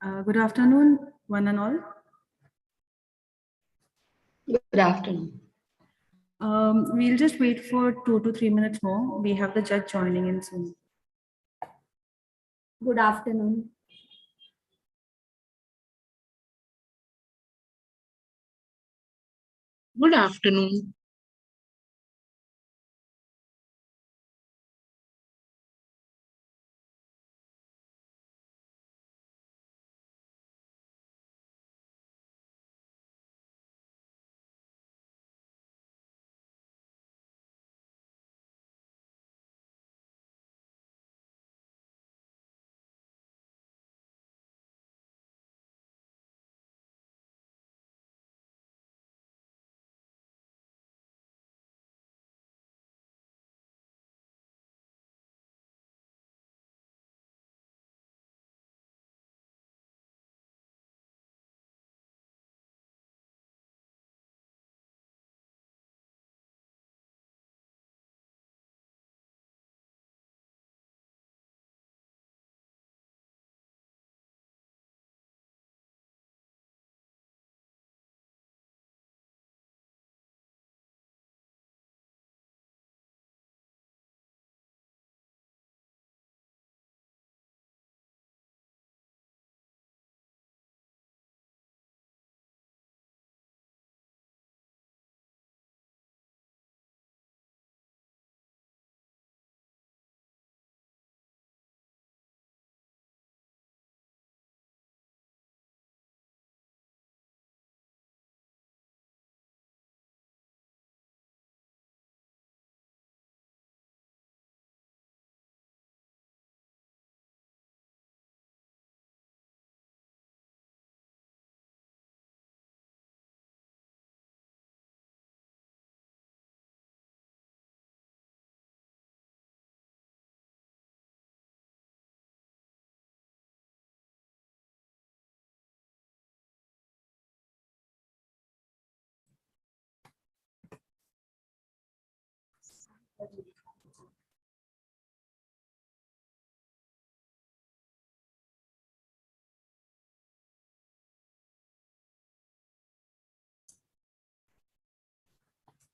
Good afternoon, one and all. Good afternoon. We'll just wait for 2 to 3 minutes more. We have the judge joining in soon. Good afternoon. Good afternoon.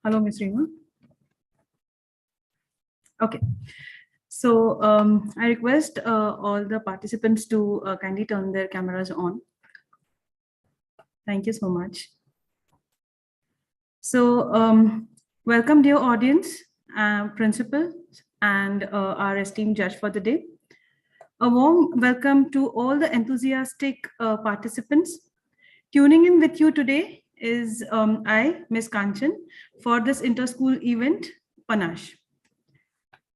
Hello, Ms. Reema. Okay. So I request all the participants to kindly turn their cameras on. Thank you so much. So welcome, dear audience, principal, and our esteemed judge for the day. A warm welcome to all the enthusiastic participants. Tuning in with you today is I, Ms. Kanchan, for this inter-school event, Panache.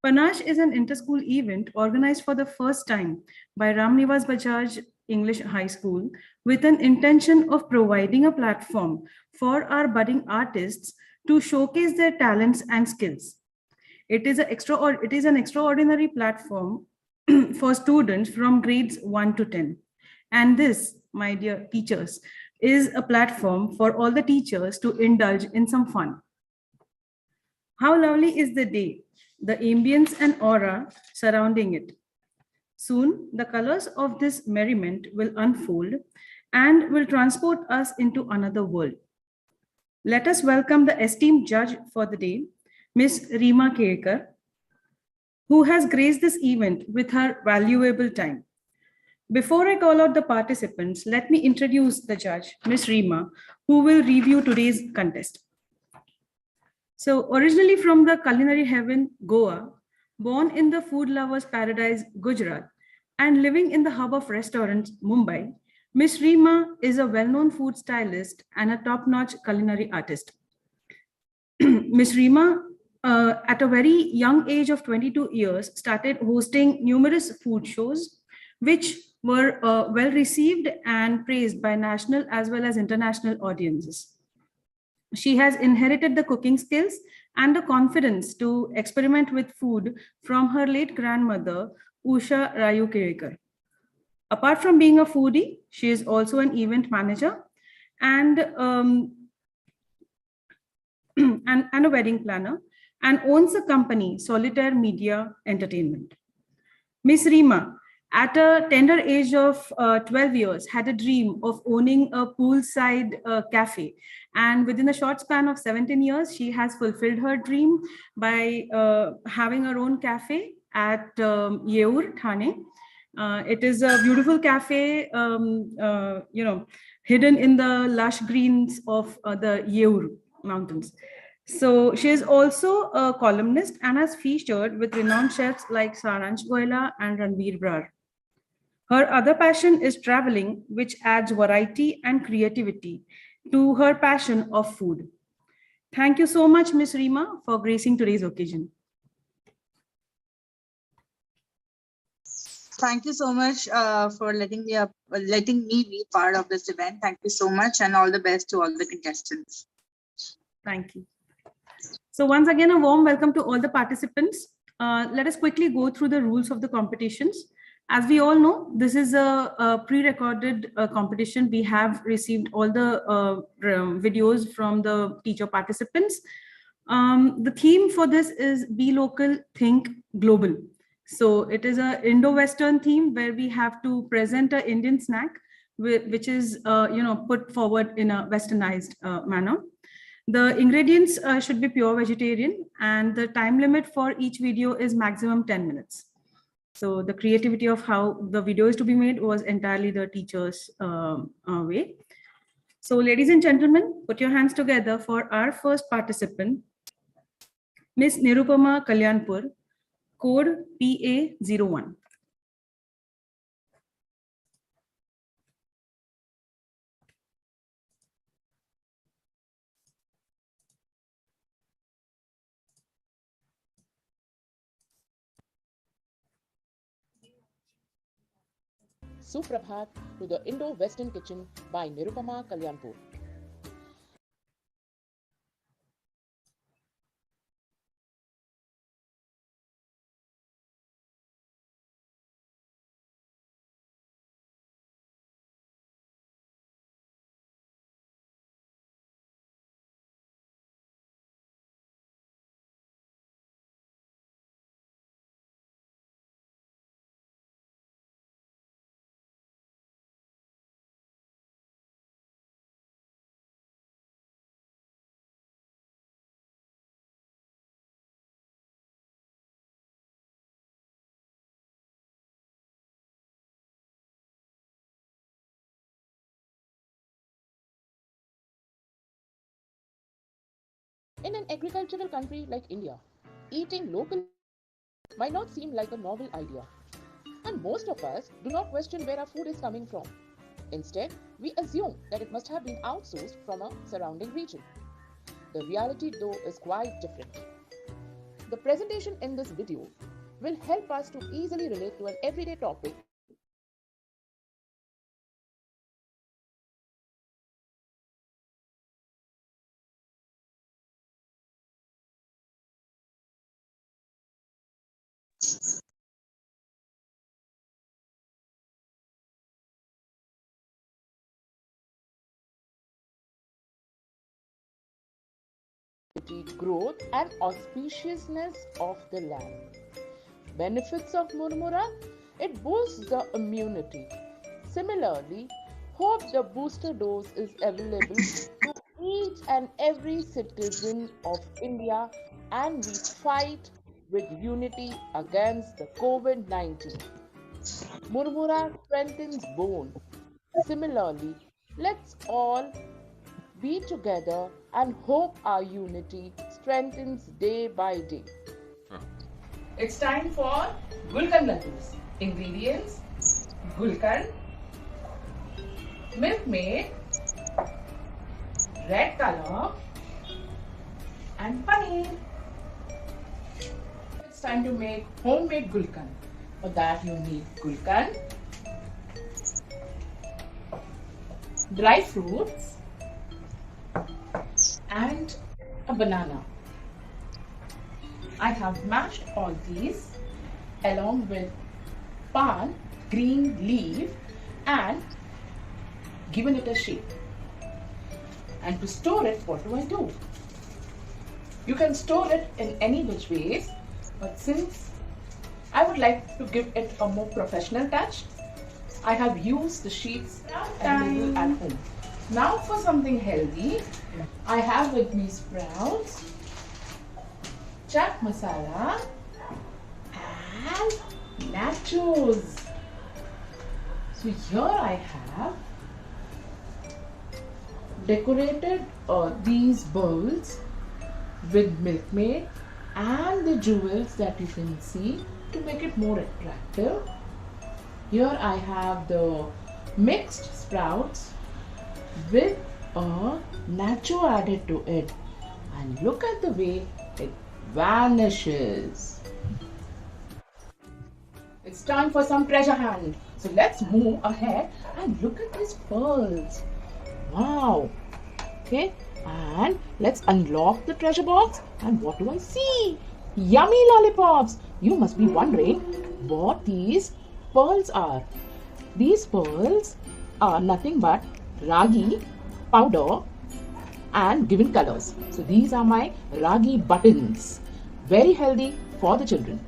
Panache is an inter-school event organized for the first time by Ramnivas Bajaj English High School with an intention of providing a platform for our budding artists to showcase their talents and skills. It is an extraordinary platform for students from grades 1 to 10. And this, my dear teachers, is a platform for all the teachers to indulge in some fun. How lovely is the day, the ambience and aura surrounding it. Soon, the colors of this merriment will unfold and will transport us into another world. Let us welcome the esteemed judge for the day, Ms. Reema Kerekar, who has graced this event with her valuable time. Before I call out the participants, let me introduce the judge, Ms. Reema, who will review today's contest. So originally from the culinary heaven, Goa, born in the food lover's paradise, Gujarat, and living in the hub of restaurants, Mumbai, Ms. Reema is a well-known food stylist and a top-notch culinary artist. Ms. Reema, at a very young age of 22 years, started hosting numerous food shows, which were well received and praised by national as well as international audiences. She has inherited the cooking skills and the confidence to experiment with food from her late grandmother, Usha Rayu Kerekar. Apart from being a foodie, she is also an event manager and, and a wedding planner, and owns a company, Solitaire Media Entertainment. Ms. Reema, At a tender age of 12 years, had a dream of owning a poolside cafe. And within a short span of 17 years, she has fulfilled her dream by having her own cafe at Yeur, Thane. It is a beautiful cafe, hidden in the lush greens of the Yeur mountains. So she is also a columnist and has featured with renowned chefs like Saransh Goyla and Ranveer Brar. Her other passion is traveling, which adds variety and creativity to her passion of food. Thank you so much, Ms. Rima, for gracing today's occasion. Thank you so much for letting me be part of this event. Thank you so much, and all the best to all the contestants. Thank you. So once again, a warm welcome to all the participants. Let us quickly go through the rules of the competitions. As we all know, this is a pre-recorded competition. We have received all the videos from the teacher participants. The theme for this is Be Local, Think Global. So it is an Indo-Western theme where we have to present an Indian snack, which is put forward in a westernized manner. The ingredients should be pure vegetarian, and the time limit for each video is maximum 10 minutes. So the creativity of how the video is to be made was entirely the teacher's way. So ladies and gentlemen, put your hands together for our first participant, Miss Nirupama Kalyanpur, code PA01. Suprabhat to the Indo-Western Kitchen by Nirupama Kalyanpur. In an agricultural country like India, eating local might not seem like a novel idea. And most of us do not question where our food is coming from. Instead, we assume that it must have been outsourced from a surrounding region. The reality, though, is quite different. The presentation in this video will help us to easily relate to an everyday topic growth and auspiciousness of the land. Benefits of murmura: it boosts the immunity. Similarly, hope the booster dose is available to each and every citizen of India, and we fight with unity against the COVID-19. Murmura strengthens bone. Similarly, let's all be together and hope our unity strengthens day by day. It's time for Gulkan laddus. Ingredients: gulkan, milk maid, red color, and paneer. It's time to make homemade gulkan. For that you need gulkan, dry fruits, and a banana. I have mashed all these along with pan, green leaf, and given it a shape. And to store it, what do? You can store it in any which ways, but since I would like to give it a more professional touch. I have used the sheets available at home. Now for something healthy, I have with me sprouts, chaat masala and nachos. So here I have decorated these bowls with milkmaid and the jewels that you can see to make it more attractive. Here I have the mixed sprouts with a nacho added to it, and look at the way it vanishes. It's time for some treasure hunt. So let's move ahead and look at these pearls. Wow. Okay, and let's unlock the treasure box. And what do I see? Yummy lollipops. You must be wondering what these pearls are. These pearls are nothing but ragi powder and given colors. So these are my ragi buttons. Very healthy for the children.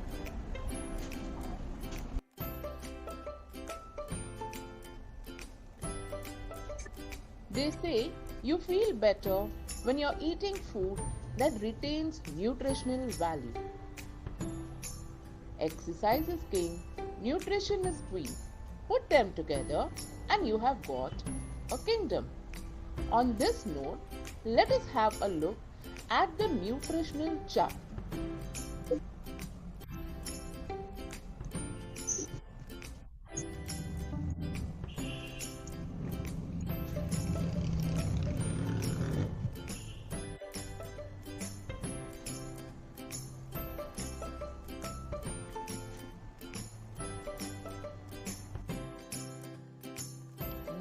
They say you feel better when you're eating food that retains nutritional value. Exercise is king, nutrition is queen. Put them together and you have got a kingdom. On this note, let us have a look at the nutritional chart.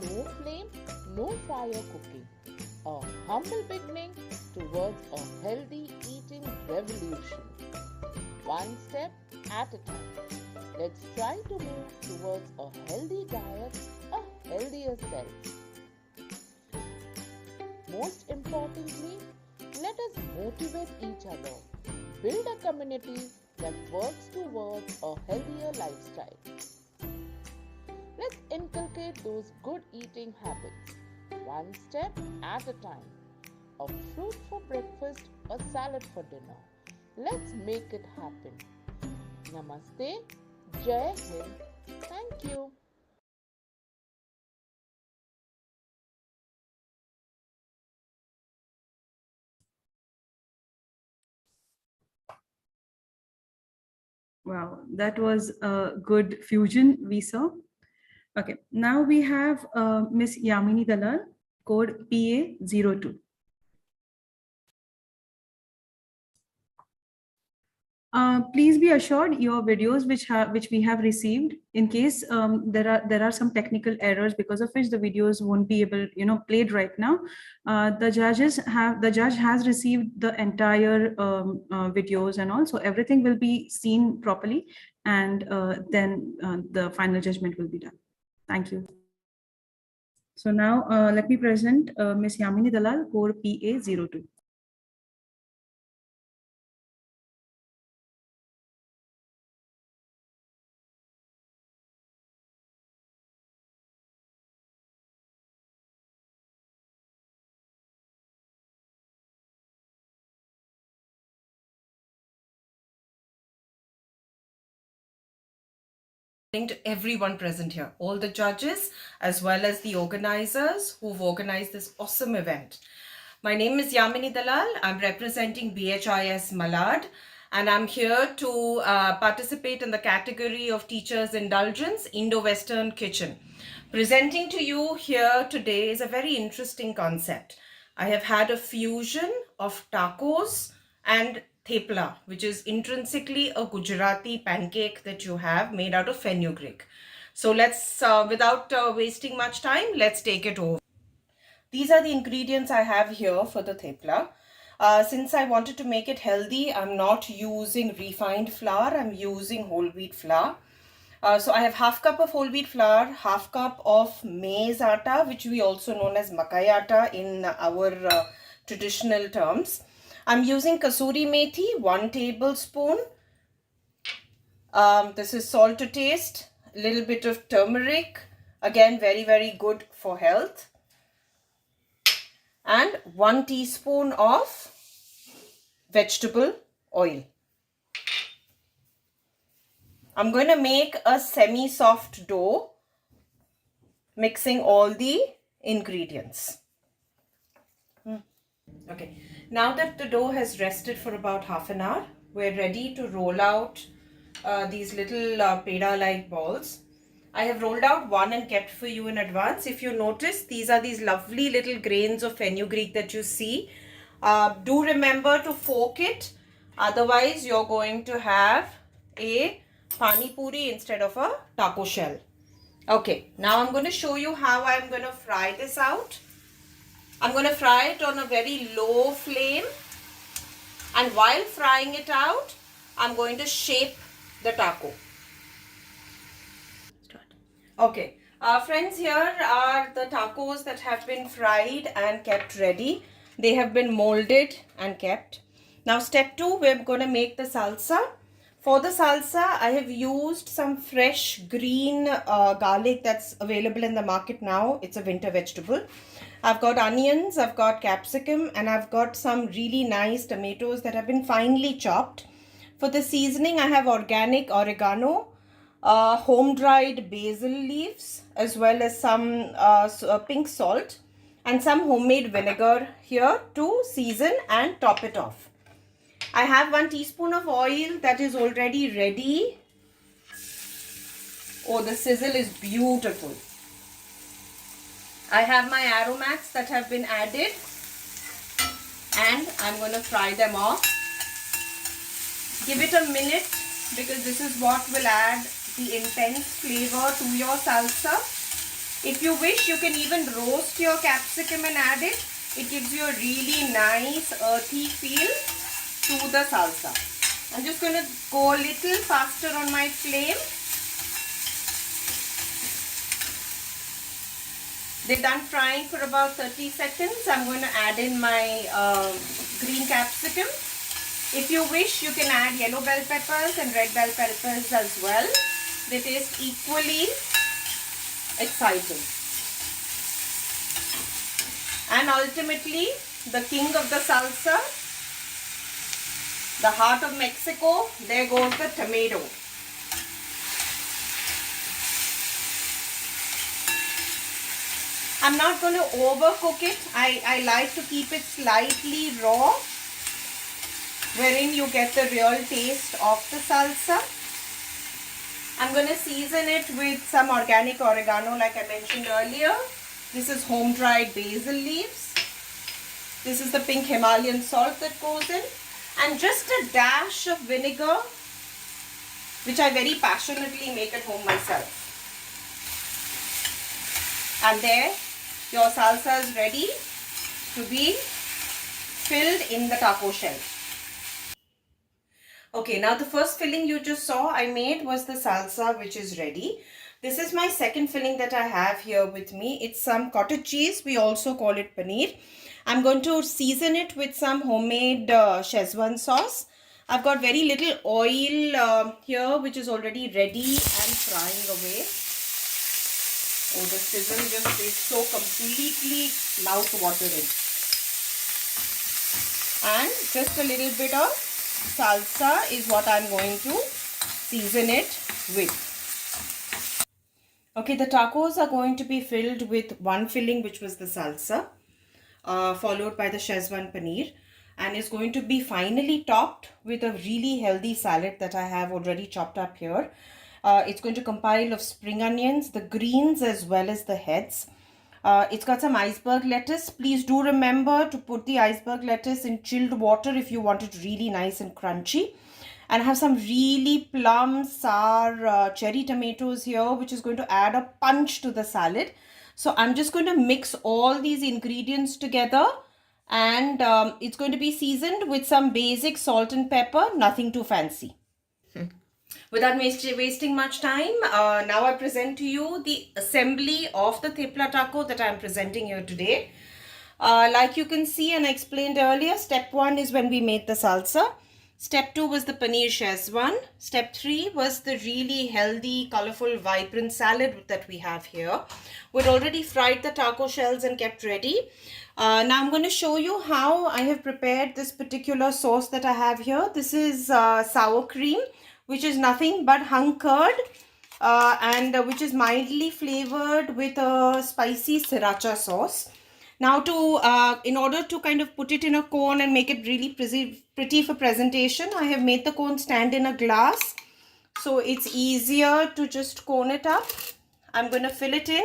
No flame, no fire cooking. A humble beginning towards a healthy eating revolution. One step at a time. Let's try to move towards a healthy diet, a healthier self. Most importantly, let us motivate each other. Build a community that works towards a healthier lifestyle. Let's inculcate those good eating habits, one step at a time. A fruit for breakfast, a salad for dinner. Let's make it happen. Namaste, Jai Hind, thank you. Wow, that was a good fusion we saw. Okay, now we have Miss Yamini Dalal, code PA02. Please be assured your videos which we have received, in case there are some technical errors because of which the videos won't be able played right now. The judge has received the entire videos, and also everything will be seen properly, and then the final judgment will be done. Thank you. So now let me present Ms. Yamini Dalal, code PA02. To everyone present here, all the judges as well as the organizers who've organized this awesome event. My name is Yamini Dalal. I'm representing BHIS Malad, and I'm here to participate in the category of Teachers Indulgence, Indo-Western Kitchen. Presenting to you here today is a very interesting concept. I have had a fusion of tacos and thepla, which is intrinsically a Gujarati pancake that you have made out of fenugreek. So let's, without wasting much time, let's take it over. These are the ingredients I have here for the thepla. Since I wanted to make it healthy, I'm not using refined flour, I'm using whole wheat flour. So I have half cup of whole wheat flour, half cup of maize atta, which we also known as makai atta in our traditional terms. I'm using kasuri methi, 1 tablespoon. This is salt to taste, a little bit of turmeric, again very, very good for health, and 1 teaspoon of vegetable oil. I'm going to make a semi-soft dough, mixing all the ingredients. Okay, now that the dough has rested for about half an hour, we're ready to roll out these little peda-like balls. I have rolled out one and kept for you in advance. If you notice, these are these lovely little grains of fenugreek that you see. Do remember to fork it, otherwise you're going to have a pani puri instead of a taco shell. Okay, now I'm going to show you how I'm going to fry this out. I'm going to fry it on a very low flame, and while frying it out, I'm going to shape the taco. Okay, friends, here are the tacos that have been fried and kept ready. They have been molded and kept. Now step 2, we're going to make the salsa. For the salsa, I have used some fresh green garlic that's available in the market now. It's a winter vegetable. I've got onions, I've got capsicum, and I've got some really nice tomatoes that have been finely chopped. For the seasoning, I have organic oregano, home-dried basil leaves, as well as some pink salt and some homemade vinegar here to season and top it off. I have 1 teaspoon of oil that is already ready. Oh, the sizzle is beautiful. I have my aromats that have been added, and I'm going to fry them off. Give it a minute, because this is what will add the intense flavor to your salsa. If you wish, you can even roast your capsicum and add it. It gives you a really nice earthy feel to the salsa. I'm just going to go a little faster on my flame. They're done frying for about 30 seconds. I'm going to add in my green capsicum. If you wish, you can add yellow bell peppers and red bell peppers as well. They taste equally exciting. And ultimately, the king of the salsa, the heart of Mexico, there goes the tomato. I'm not going to overcook it. I like to keep it slightly raw, wherein you get the real taste of the salsa. I'm going to season it with some organic oregano like I mentioned earlier. This is home-dried basil leaves. This is the pink Himalayan salt that goes in. And just a dash of vinegar, which I very passionately make at home myself. And there, your salsa is ready to be filled in the taco shell. Okay, now the first filling you just saw I made was the salsa, which is ready. This is my second filling that I have here with me. It's some cottage cheese. We also call it paneer. I'm going to season it with some homemade Szechuan sauce. I've got very little oil here, which is already ready and frying away. Oh, the sizzle just is so completely mouth-watering. And just a little bit of salsa is what I'm going to season it with. Okay, the tacos are going to be filled with one filling, which was the salsa, followed by the Szechuan paneer, and is going to be finally topped with a really healthy salad that I have already chopped up here. It's going to compile of spring onions, the greens as well as the heads. It's got some iceberg lettuce. Please do remember to put the iceberg lettuce in chilled water if you want it really nice and crunchy. And I have some really plum, sour cherry tomatoes here, which is going to add a punch to the salad. So I'm just going to mix all these ingredients together, and it's going to be seasoned with some basic salt and pepper, nothing too fancy. Without wasting much time, now I present to you the assembly of the thepla taco that I am presenting here today. Like you can see and I explained earlier, step 1 is when we made the salsa. Step 2 was the paneer Szechuan. Step 3 was the really healthy, colorful, vibrant salad that we have here. We'd already fried the taco shells and kept ready. Now I'm going to show you how I have prepared this particular sauce that I have here. This is sour cream, which is nothing but hung curd and which is mildly flavored with a spicy sriracha sauce. Now in order to kind of put it in a cone and make it really pretty for presentation, I have made the cone stand in a glass. So it's easier to just cone it up. I'm going to fill it in.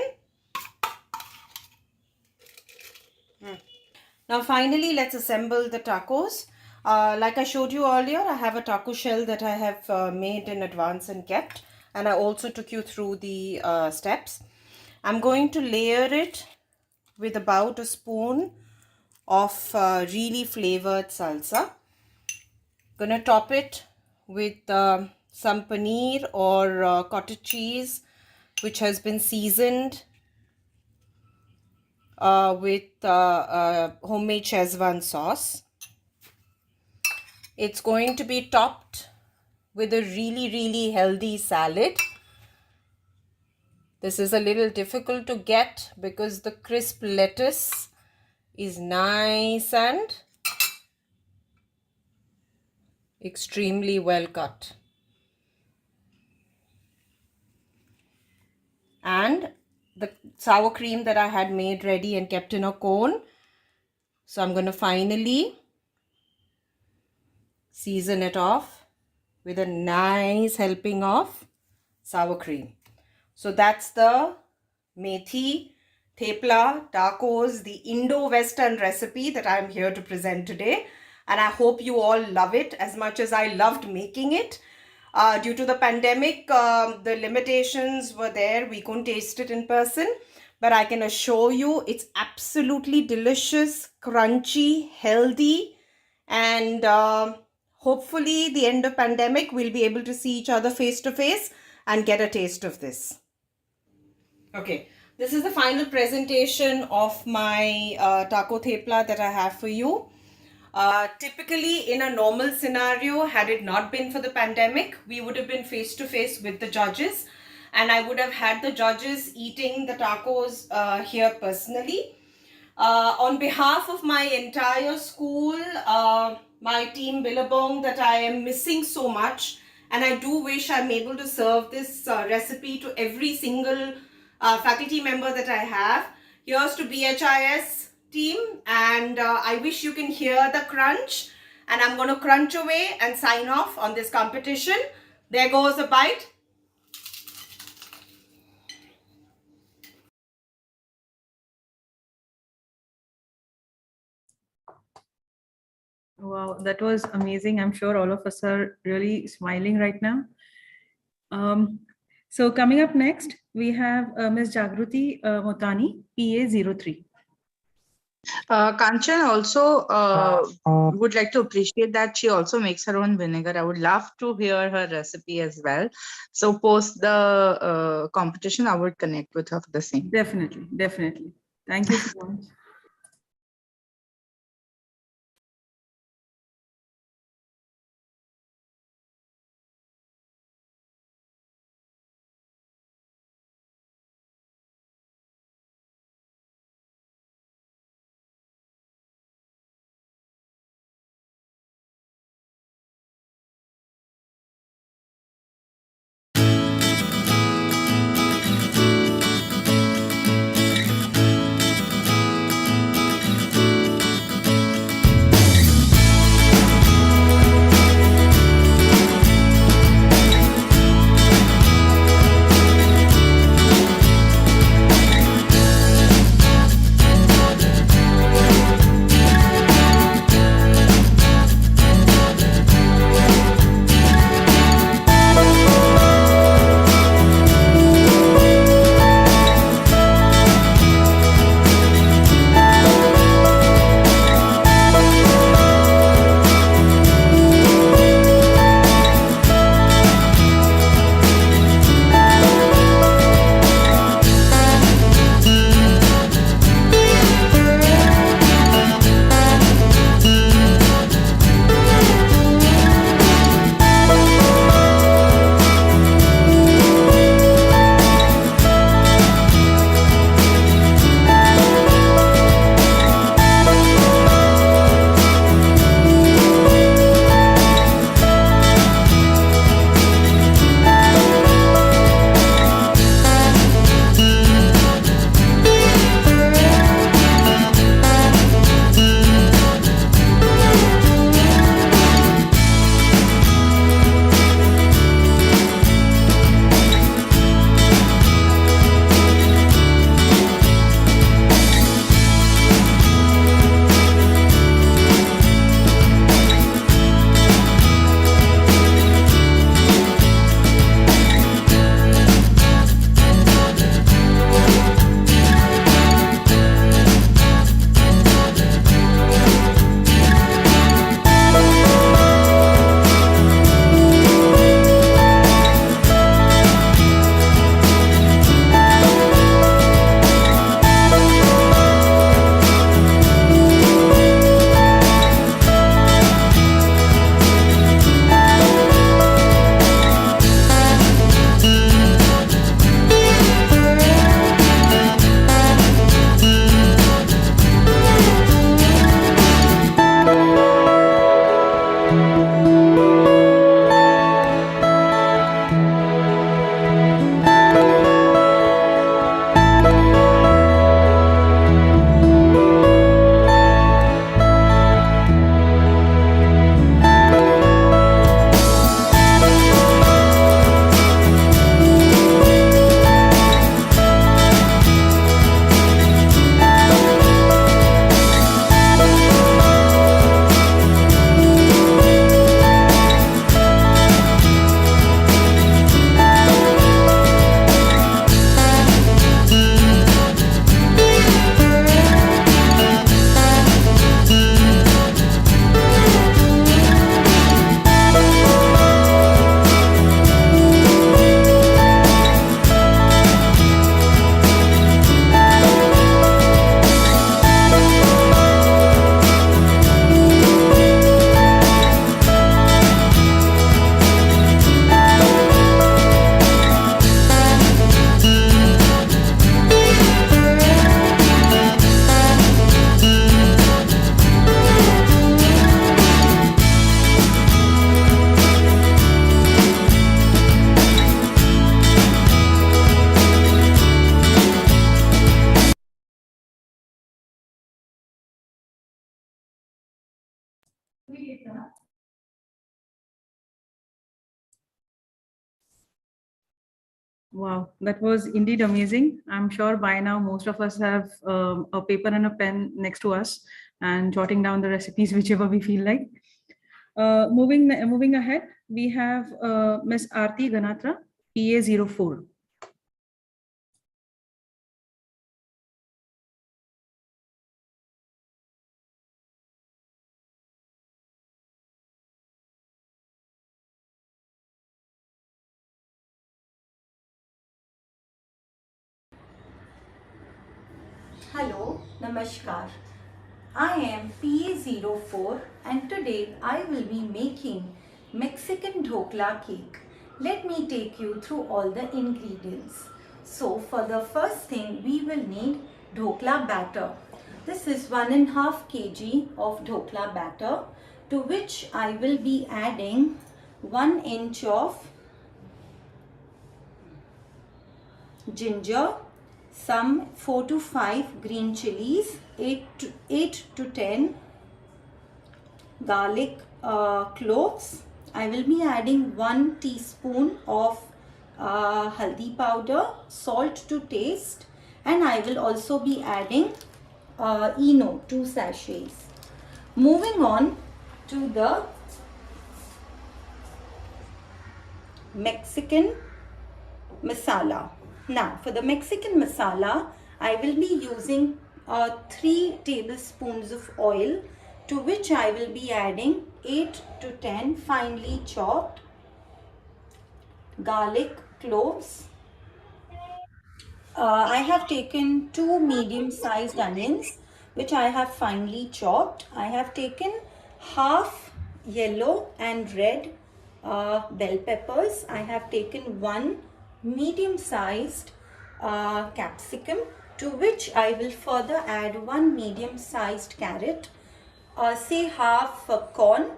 Now finally, let's assemble the tacos. Like I showed you earlier, I have a taco shell that I have made in advance and kept. And I also took you through the steps. I'm going to layer it with about a spoon of really flavored salsa. Gonna top it with some paneer or cottage cheese, which has been seasoned with homemade Szechuan sauce. It's going to be topped with a really healthy salad. This is a little difficult to get because the crisp lettuce is nice and extremely well cut. And the sour cream that I had made ready and kept in a cone. So I'm going to finally season it off with a nice helping of sour cream. So that's the methi thepla tacos, the Indo-Western recipe that I'm here to present today. And I hope you all love it as much as I loved making it. Due to the pandemic, the limitations were there. We couldn't taste it in person. But I can assure you it's absolutely delicious, crunchy, healthy. And hopefully the end of pandemic, we'll be able to see each other face to face and get a taste of this. Okay, this is the final presentation of my taco thepla that I have for you. Typically, in a normal scenario, had it not been for the pandemic, we would have been face to face with the judges, and I would have had the judges eating the tacos here personally. On behalf of my entire school, my team Billabong that I am missing so much, and I do wish I'm able to serve this recipe to every single faculty member that I have. Here's to BHIS team, and I wish you can hear the crunch, and I'm going to crunch away and sign off on this competition. There goes a bite. Wow, that was amazing. I'm sure all of us are really smiling right now. So coming up next, we have Ms. Jagruti Motani, PA03. Kanchan also would like to appreciate that she also makes her own vinegar. I would love to hear her recipe as well. So post the competition, I would connect with her for the same. Definitely, definitely. Thank you so much. Wow, that was indeed amazing. I'm sure by now most of us have a paper and a pen next to us and jotting down the recipes whichever we feel like. Moving ahead, we have Miss Aarti Ganatra, PA04. Hello, Namaskar. I am PA04 and today I will be making Mexican dhokla cake. Let me take you through all the ingredients. So for the first thing we will need dhokla batter. This is 1.5 kg of dhokla batter, to which I will be adding 1 inch of ginger, some 4 to 5 green chilies, 8 to 10 garlic cloves. I will be adding 1 teaspoon of haldi powder, salt to taste, and I will also be adding Eno 2 sachets. Moving on to the Mexican masala. Now for the Mexican masala, I will be using 3 tablespoons of oil, to which I will be adding 8 to 10 finely chopped garlic cloves. I have taken 2 medium-sized onions, which I have finely chopped. I have taken half yellow and red bell peppers. I have taken 1 medium-sized capsicum, to which I will further add 1 medium-sized carrot, say half corn.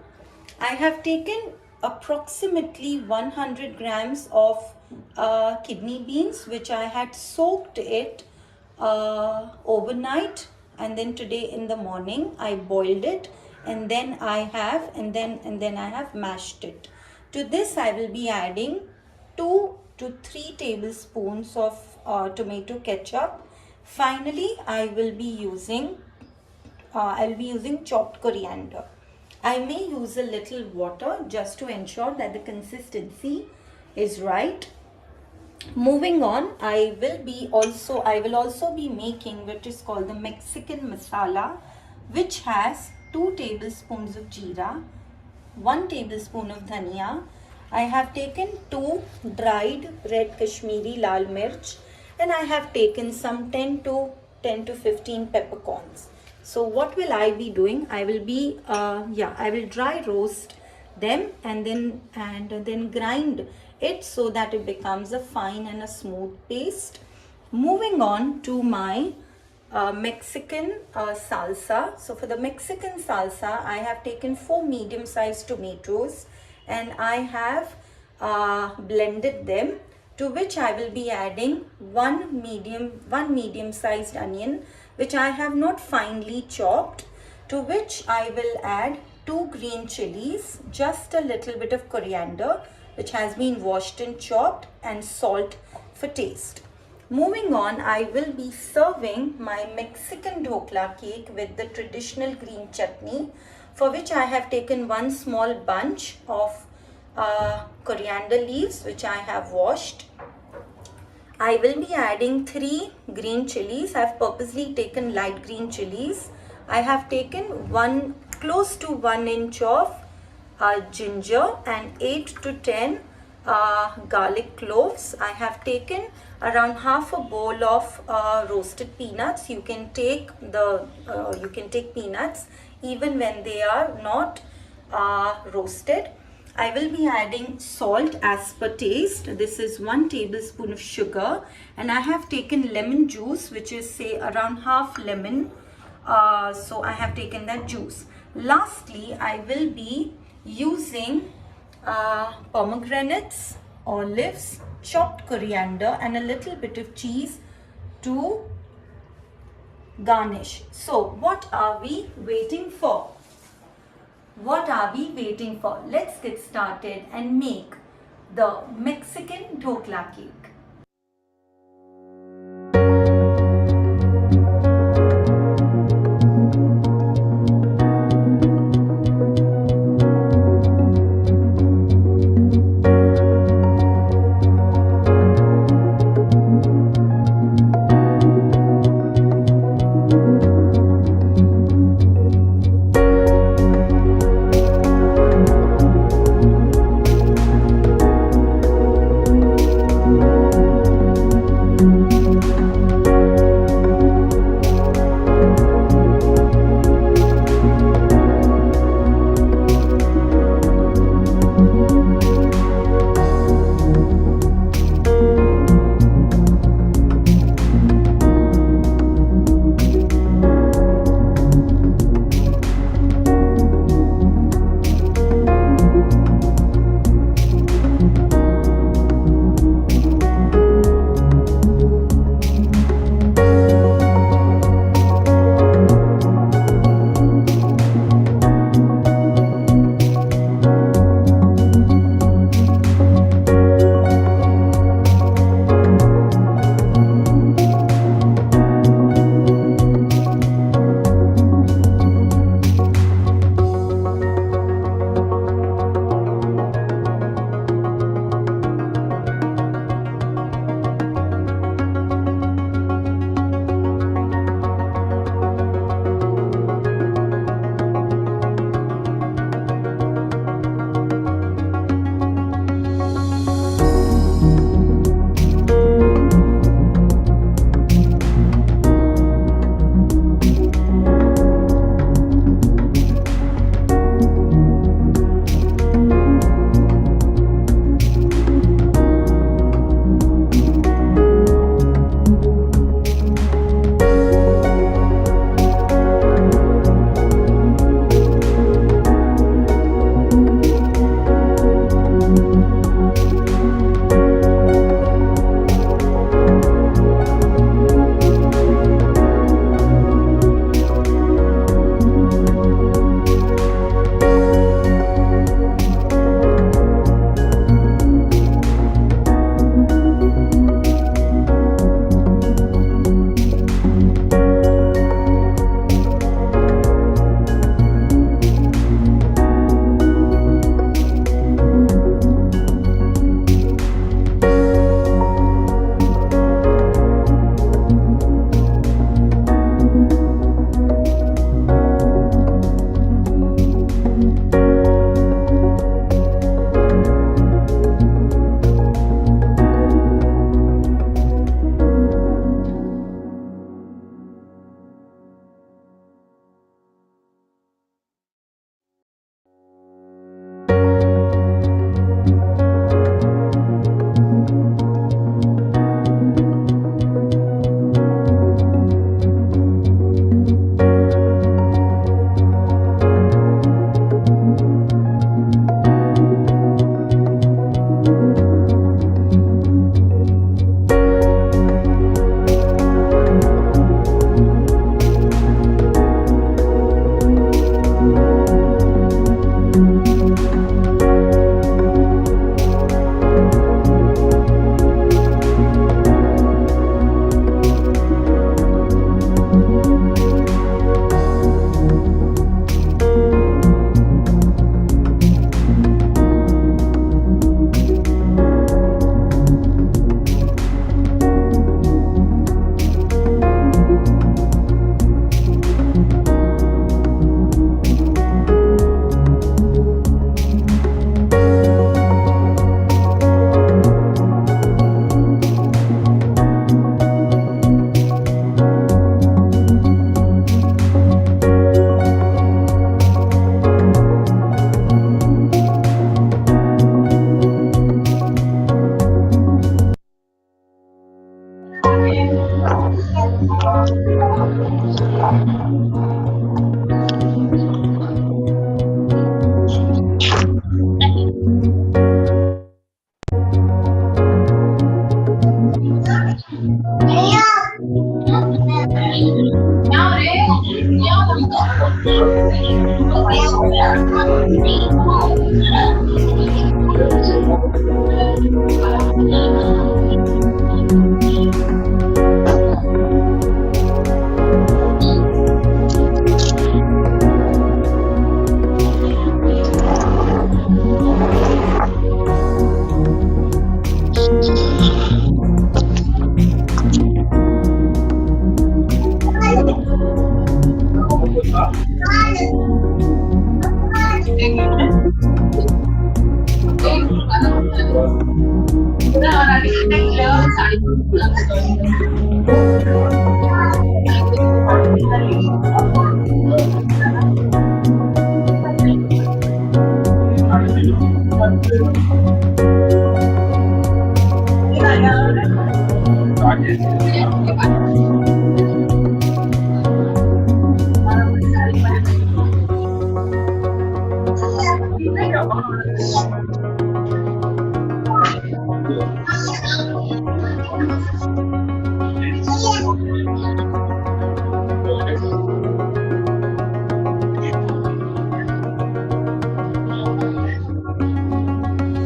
I have taken approximately 100 grams of kidney beans, which I had soaked it overnight, and then today in the morning I boiled it, and then I have mashed it. To this I will be adding 2 to 3 tablespoons of tomato ketchup. Finally, I will be using chopped coriander. I may use a little water just to ensure that the consistency is right. Moving on, I will also be making what is called the Mexican masala, which has 2 tablespoons of jeera, 1 tablespoon of dhania. I have taken 2 dried red Kashmiri lal mirch, and I have taken some 10 to 15 peppercorns. So what will I be doing? I will dry roast them and then grind it so that it becomes a fine and a smooth paste. Moving on to my Mexican salsa. So for the Mexican salsa, I have taken 4 medium-sized tomatoes and I have blended them, to which I will be adding 1 medium-sized onion, which I have not finely chopped, to which I will add 2 green chilies, just a little bit of coriander, which has been washed and chopped, and salt for taste. Moving on, I will be serving my Mexican dhokla cake with the traditional green chutney, for which I have taken 1 small bunch of coriander leaves, which I have washed. I will be adding 3 green chilies. I have purposely taken light green chilies. I have taken close to 1 inch of ginger and 8 to 10 garlic cloves. I have taken around half a bowl of roasted peanuts. You can take peanuts even when they are not roasted. I will be adding salt as per taste. This is 1 tablespoon of sugar, and I have taken lemon juice, which is say around half lemon. So I have taken that juice. Lastly, I will be using pomegranates, olives, chopped coriander, and a little bit of cheese to garnish. So what are we waiting for? What are we waiting for? Let's get started and make the Mexican dhokla cake.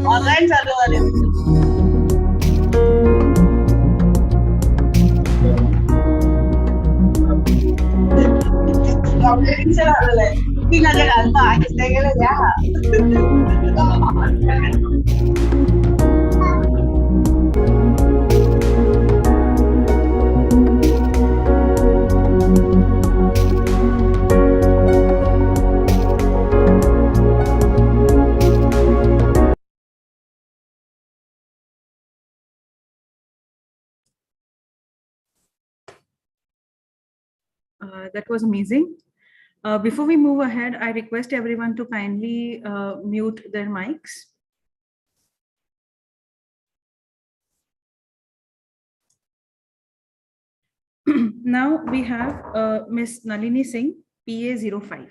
Online चालू झाले. Competition आलेलं आहे. ती माझ्या घालता आहिस्ते गेलं द्या. That was amazing. Before we move ahead, I request everyone to kindly mute their mics. Now we have Miss Nalini Singh, PA05.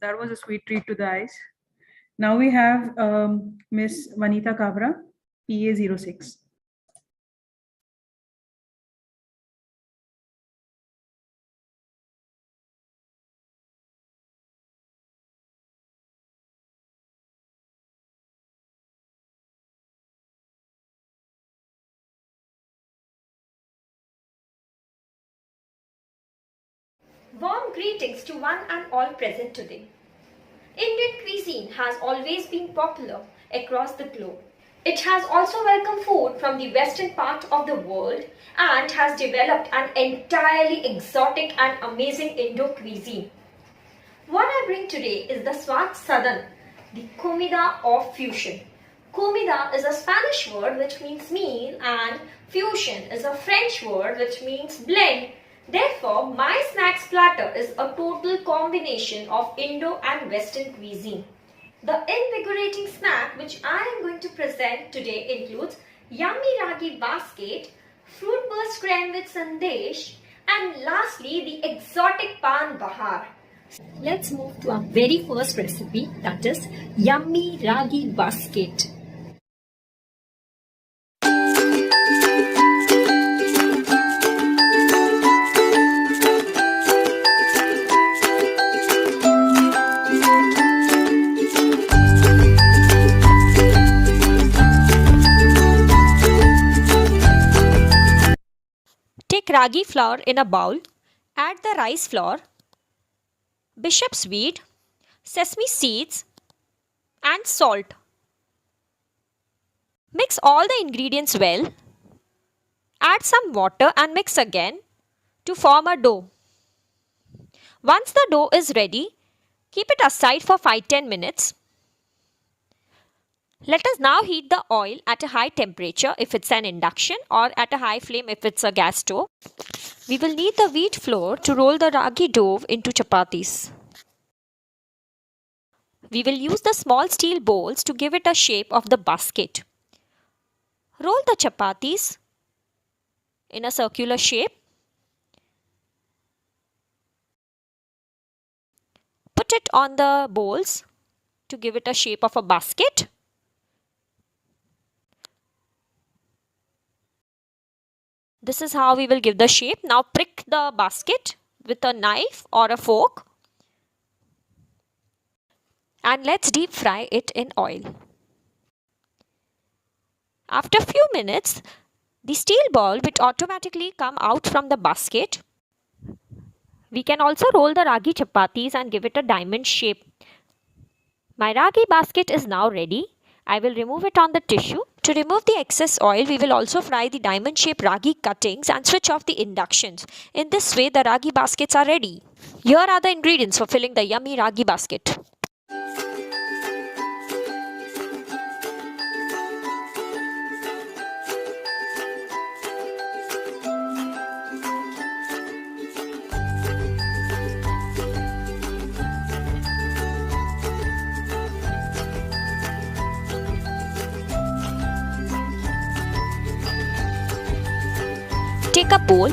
That was a sweet treat to the eyes. Now we have Miss Vanita Kabra, PA06. Warm greetings to one and all present today. Indian cuisine has always been popular across the globe. It has also welcomed food from the western part of the world and has developed an entirely exotic and amazing Indo cuisine. What I bring today is the Swat Sadan, the comida of fusion. Comida is a Spanish word which means meal and fusion is a French word which means blend. Therefore, my snacks platter is a total combination of Indo and Western cuisine. The invigorating snack which I am going to present today includes yummy ragi basket, fruit burst creme with sandesh, and lastly the exotic pan bahar. Let's move to our very first recipe, that is yummy ragi basket. Take ragi flour in a bowl, add the rice flour, bishop's weed, sesame seeds and salt. Mix all the ingredients well. Add some water and mix again to form a dough. Once the dough is ready, keep it aside for 5-10 minutes. Let us now heat the oil at a high temperature if it's an induction or at a high flame if it's a gas stove. We will need the wheat flour to roll the ragi dough into chapatis. We will use the small steel bowls to give it a shape of the basket. Roll the chapatis in a circular shape. Put it on the bowls to give it a shape of a basket. This is how we will give the shape. Now prick the basket with a knife or a fork. And let's deep fry it in oil. After a few minutes, the steel ball will automatically come out from the basket. We can also roll the ragi chapatis and give it a diamond shape. My ragi basket is now ready. I will remove it on the tissue. To remove the excess oil, we will also fry the diamond shaped ragi cuttings and switch off the inductions. In this way, the ragi baskets are ready. Here are the ingredients for filling the yummy ragi basket. Take a bowl,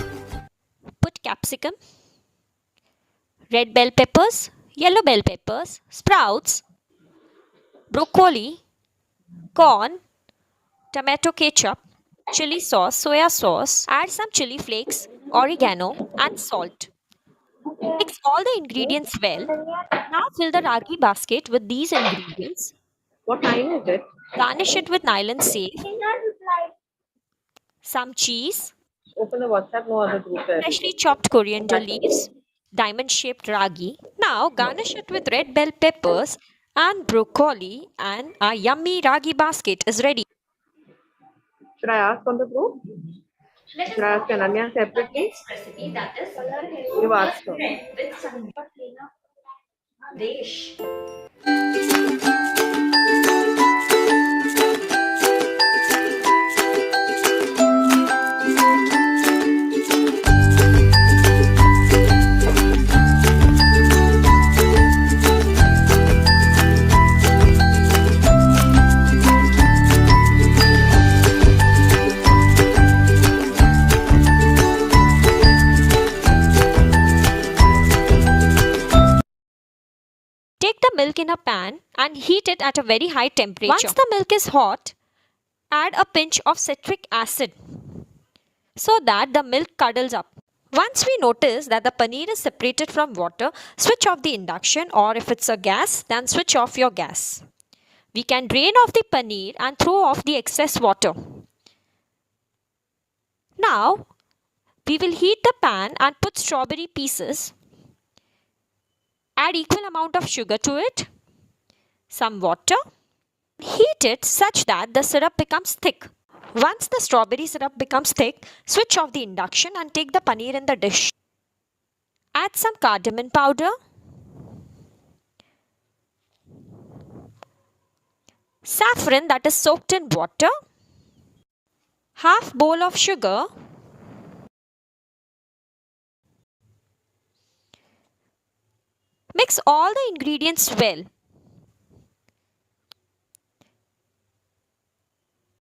put capsicum, red bell peppers, yellow bell peppers, sprouts, broccoli, corn, tomato ketchup, chili sauce, soya sauce, add some chili flakes, oregano and salt. Mix all the ingredients well. Now fill the ragi basket with these ingredients. What time is it? Garnish it with nylon safe, some cheese, Open the WhatsApp, no other group there. freshly chopped coriander leaves, diamond shaped ragi. Now garnish it with red bell peppers and broccoli, and our yummy ragi basket is ready. Should I ask on the group? Should I ask Ananya separately? Recipe, that is You asked her. with some dish. milk in a pan and heat it at a very high temperature. Once the milk is hot, add a pinch of citric acid so that the milk curdles up. Once we notice that the paneer is separated from water, switch off the induction, or if it's a gas, then switch off your gas. We can drain off the paneer and throw off the excess water. Now, we will heat the pan and put strawberry pieces. Add equal amount of sugar to it, some water. Heat it such that the syrup becomes thick. Once the strawberry syrup becomes thick, switch off the induction and take the paneer in the dish. Add some cardamom powder, saffron that is soaked in water, half bowl of sugar, mix all the ingredients well.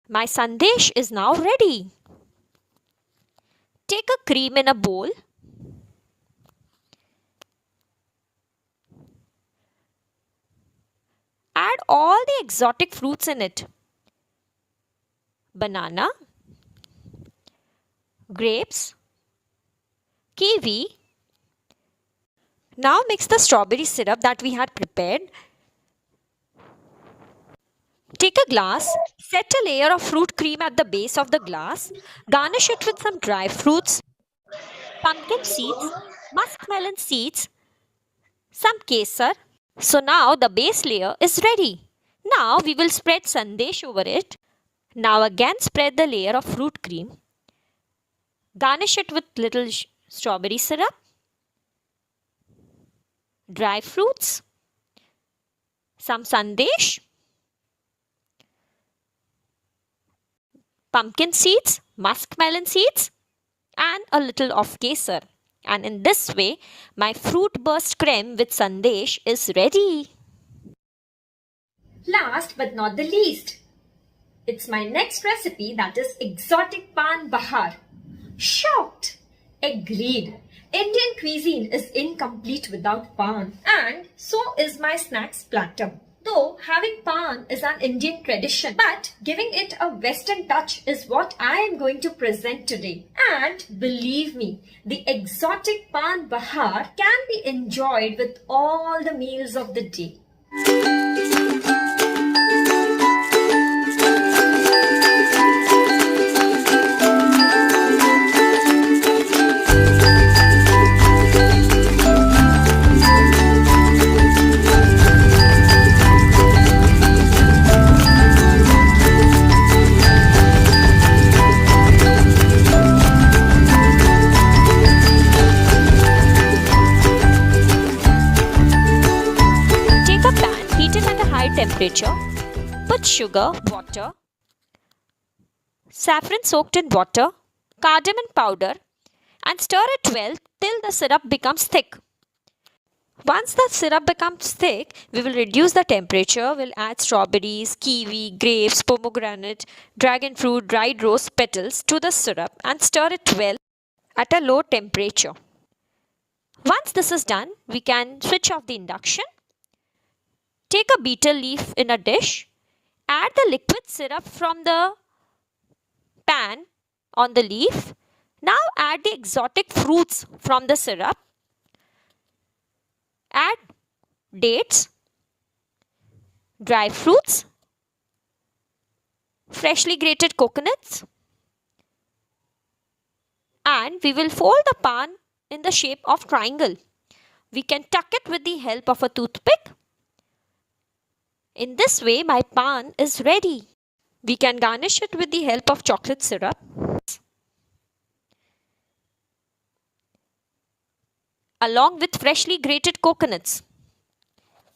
My sandesh is now ready. Take a cream in a bowl. Add all the exotic fruits in it. Banana, grapes, kiwi. Now mix the strawberry syrup that we had prepared. Take a glass, set a layer of fruit cream at the base of the glass, garnish it with some dry fruits, pumpkin seeds, muskmelon seeds, some kesar. So now the base layer is ready. Now we will spread sandesh over it. Now again spread the layer of fruit cream. Garnish it with little strawberry syrup, dry fruits, some sandesh, pumpkin seeds, muskmelon seeds, and a little of kesar. And in this way, my fruit burst creme with sandesh is ready. Last but not the least, it's my next recipe, that is exotic pan bahar. Shocked? Agreed. Indian cuisine is incomplete without pan, and so is my snacks platter. Though having pan is an Indian tradition, but giving it a Western touch is what I am going to present today. And believe me, the exotic pan bahar can be enjoyed with all the meals of the day. Temperature, put sugar, water, saffron soaked in water, cardamom powder, and stir it well till the syrup becomes thick. Once the syrup becomes thick, we will reduce the temperature. We'll add strawberries, kiwi, grapes, pomegranate, dragon fruit, dried rose petals to the syrup and stir it well at a low temperature. Once this is done, we can switch off the induction. Take a betel leaf in a dish. Add the liquid syrup from the pan on the leaf. Now add the exotic fruits from the syrup. Add dates, dry fruits, freshly grated coconuts, and we will fold the pan in the shape of triangle. We can tuck it with the help of a toothpick. In this way, my pan is ready. We can garnish it with the help of chocolate syrup, along with freshly grated coconuts.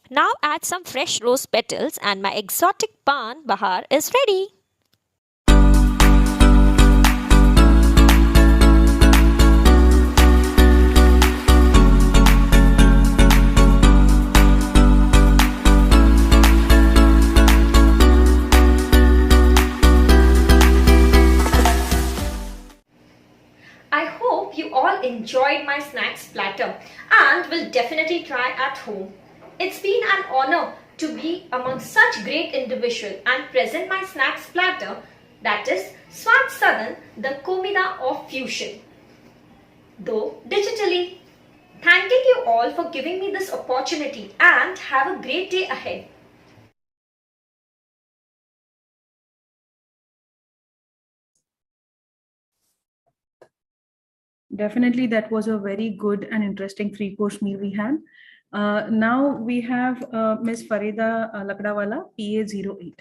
Now add some fresh rose petals and my exotic pan bahar is ready. I hope you all enjoyed my snacks platter and will definitely try at home. It's been an honor to be among such great individuals and present my snacks platter, that is Swat Southern, the Komida of fusion, though digitally. Thanking you all for giving me this opportunity and have a great day ahead. Definitely, that was a very good and interesting three-course meal we had. Now we have Ms. Farida Lakdawala, PA08.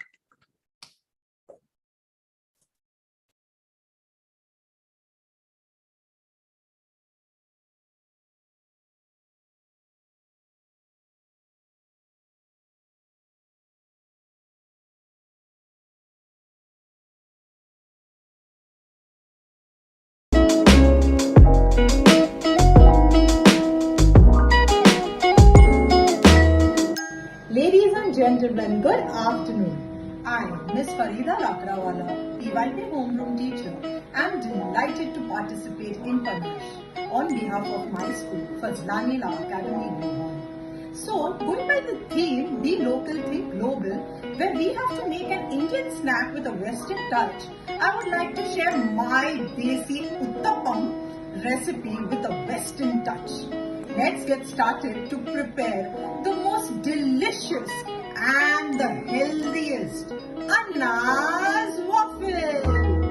Ladies and gentlemen, good afternoon. I, Ms. Farida Lakrawala, PYP homeroom teacher, am delighted to participate in Parrish on behalf of my school, Fazlanila Academy, Rohan. So, going by the theme, Be Local, Think Global, where we have to make an Indian snack with a Western touch, I would like to share my Desi Uttapam recipe with a Western touch. Let's get started to prepare the most delicious and the healthiest Anna's waffle.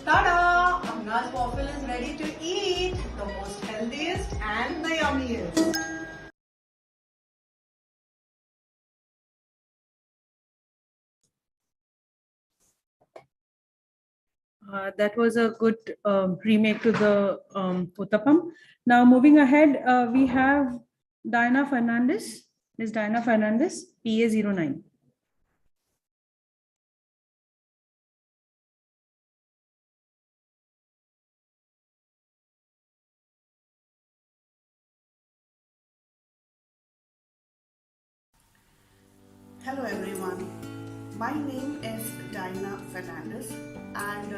Tada! Anna's waffle is ready to eat. The most healthiest and the yummiest. That was a good remake to the Uttapam. Now moving ahead, we have Diana Fernandez. Ms. Diana Fernandez, PA09. Hello everyone. My name is Dinah Fernandez, and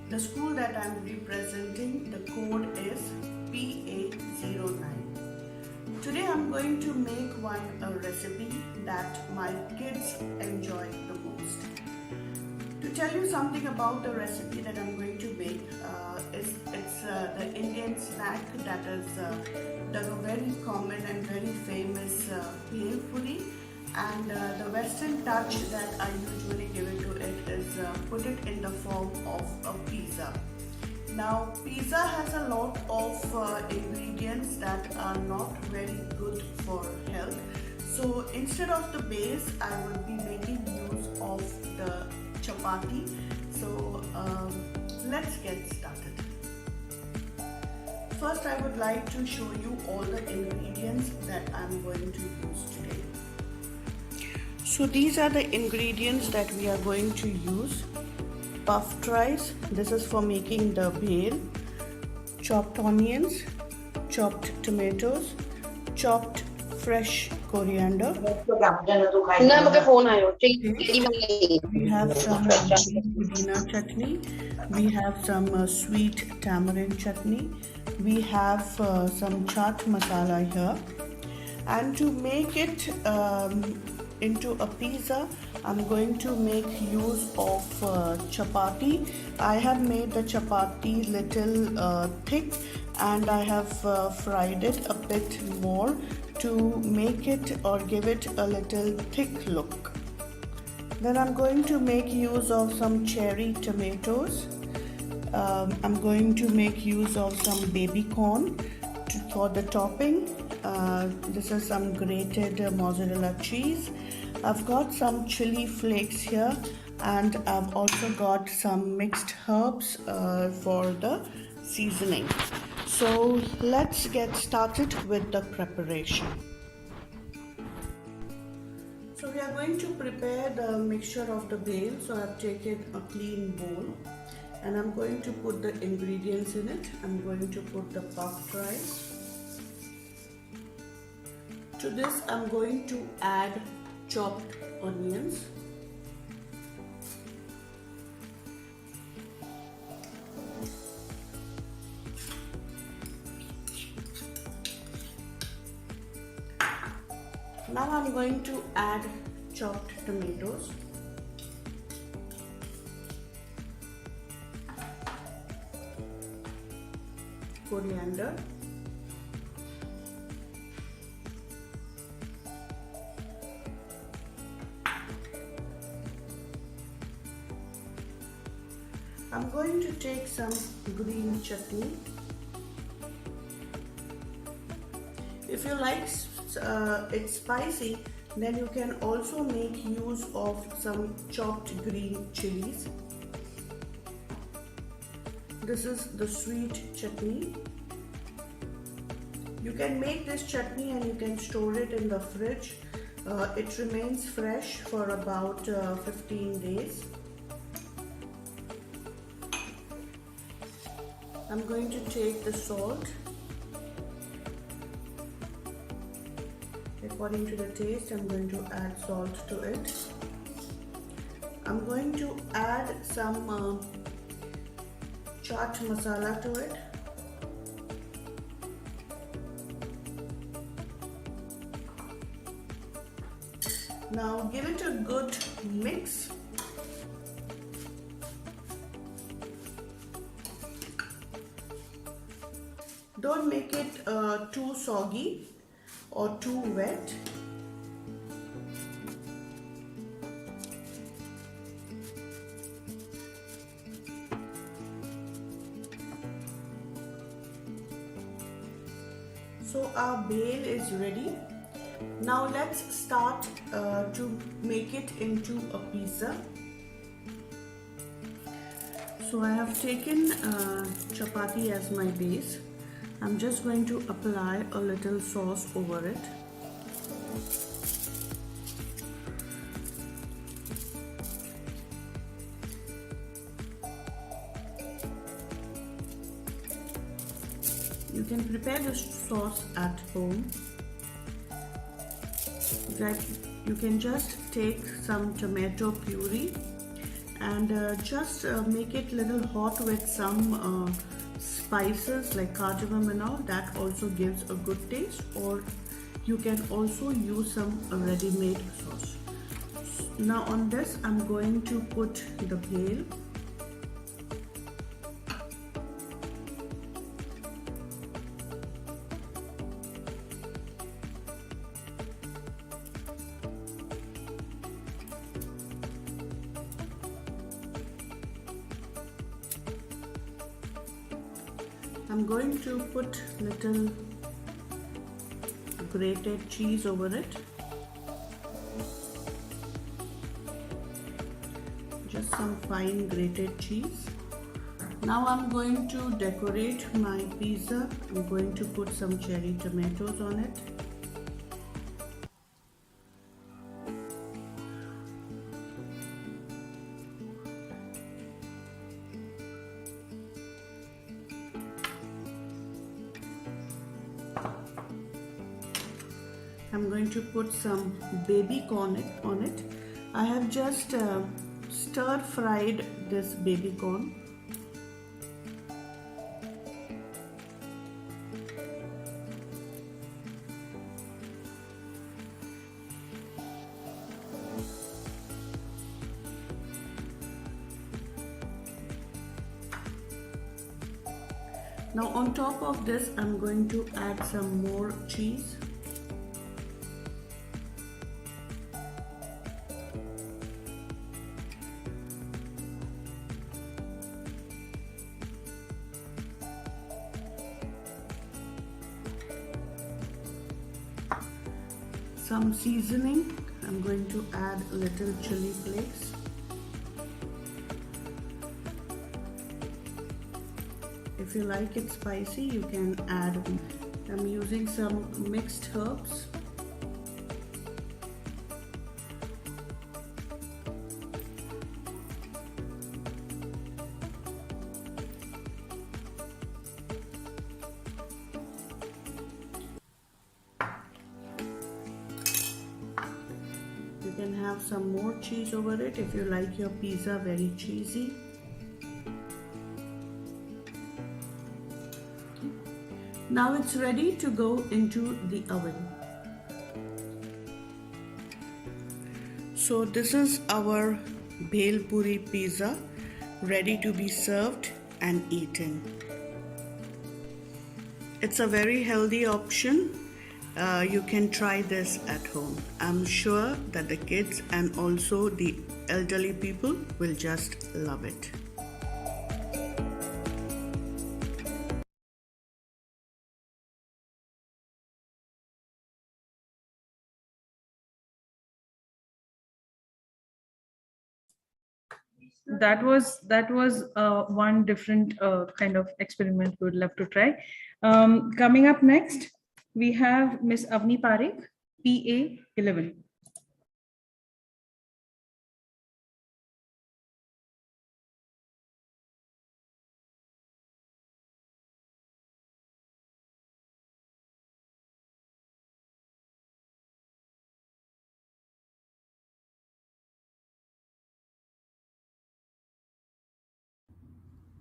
the school that I'm representing, the code is PA09. Today I'm going to make a recipe that my kids enjoy the most. To tell you something about the recipe that I'm going to make, it's the Indian snack that is the very common and very famous bhel puri. And the Western touch that I usually give it to it is put it in the form of a pizza. Now, pizza has a lot of ingredients that are not very good for health. So instead of the base, I would be making use of the chapati. So let's get started. First, I would like to show you all the ingredients that I'm going to use today. So these are the ingredients that we are going to use. Puffed rice, this is for making the bhel. Chopped onions, chopped tomatoes, chopped fresh coriander. We have some pudina chutney. We have some sweet tamarind chutney. We have some chaat masala here. And to make it into a pizza, I'm going to make use of chapati. I have made the chapati little thick, and I have fried it a bit more to make it or give it a little thick look. Then I'm going to make use of some cherry tomatoes. I'm going to make use of some baby corn for the topping. This is some grated mozzarella cheese. I've got some chili flakes here, and I've also got some mixed herbs for the seasoning. So let's get started with the preparation. So we are going to prepare the mixture of the bhel. So I've taken a clean bowl and I'm going to put the ingredients in it. I'm going to put the puffed rice. To this I'm going to add chopped onions. Now I'm going to add chopped tomatoes. Coriander. I'm going to take some green chutney. If you like it spicy, then you can also make use of some chopped green chilies. This is the sweet chutney. You can make this chutney and you can store it in the fridge. It remains fresh for about 15 days. I'm going to take the salt according to the taste. I'm going to add salt to it. I'm going to add some chaat masala to it. Now give it a good mix. Don't make it too soggy or too wet. So our bhel is ready. Now let's start to make it into a pizza. So I have taken chapati as my base. I'm just going to apply a little sauce over it. You can prepare the sauce at home. You can just take some tomato puree and just make it little hot with some spices like cardamom and all. That also gives a good taste, or you can also use some ready-made sauce. Now on this I'm going to put the bhel. I'm going to put little grated cheese over it. Just some fine grated cheese. Now I'm going to decorate my pizza. I'm going to put some cherry tomatoes on it. I'm going to put some baby corn on it. I have just stir fried this baby corn. Now on top of this, I'm going to add some more cheese. Some seasoning. I'm going to add a little chili flakes. If you like it spicy, you can add. I'm using some mixed herbs. You can have some more cheese over it if you like your pizza very cheesy. Now it's ready to go into the oven. So this is our bhel puri pizza ready to be served and eaten. It's a very healthy option. You can try this at home. I'm sure that the kids and also the elderly people will just love it. That was one different kind of experiment we would love to try. Coming up next, we have Miss Avni Parekh, PA 11.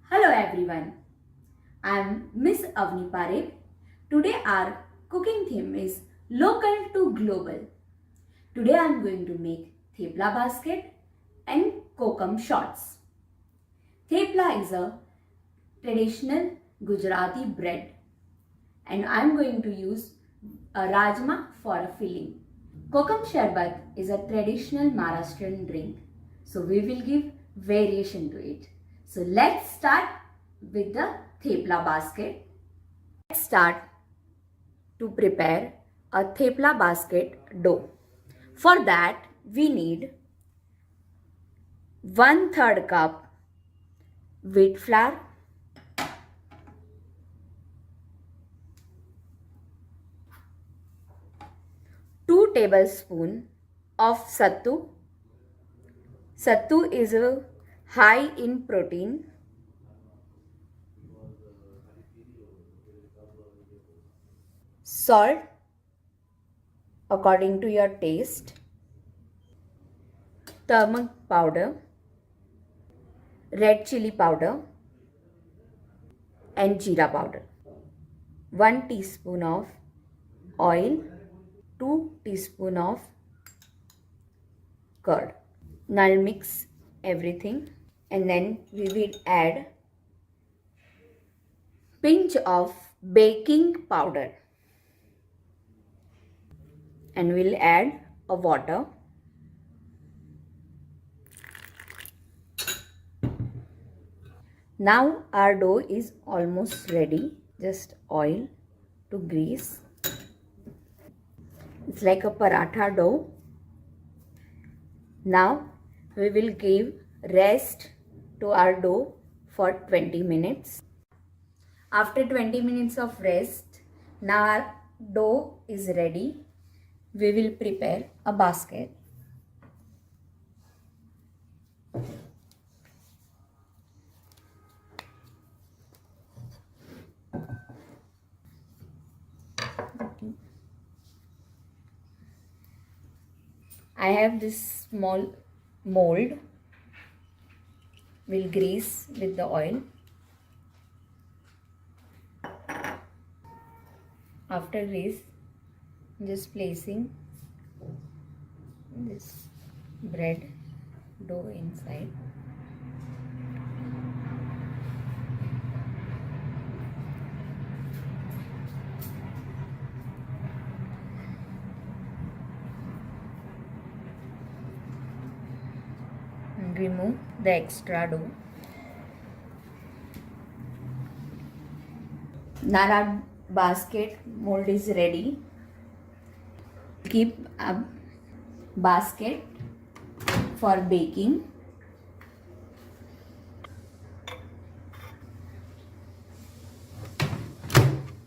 Hello everyone, I am Miss Avni Parekh. Today our cooking theme is local to global. Today I am going to make thepla basket and kokum shots. Thepla is a traditional Gujarati bread and I am going to use a rajma for a filling. Kokum sharbat is a traditional Maharashtrian drink, so we will give variation to it. So let's start with the thepla basket. Let's start to prepare a thepla basket dough. For that we need 1/3 cup wheat flour, 2 tablespoons of sattu. Sattu is high in protein. Salt according to your taste. turmeric powder, red chili powder and jeera powder. 1 teaspoon of oil, 2 teaspoon of curd. Now I'll mix everything and then we will add pinch of baking powder and we'll add a water. Now our dough is almost ready. Just oil to grease. It's like a paratha dough. Now we will give rest to our dough for 20 minutes. After 20 minutes of rest, now our dough is ready. We will prepare a basket. I have this small mold. We'll grease with the oil. After grease, just placing this bread dough inside. And remove the extra dough. Now our basket mold is ready. Keep a basket for baking.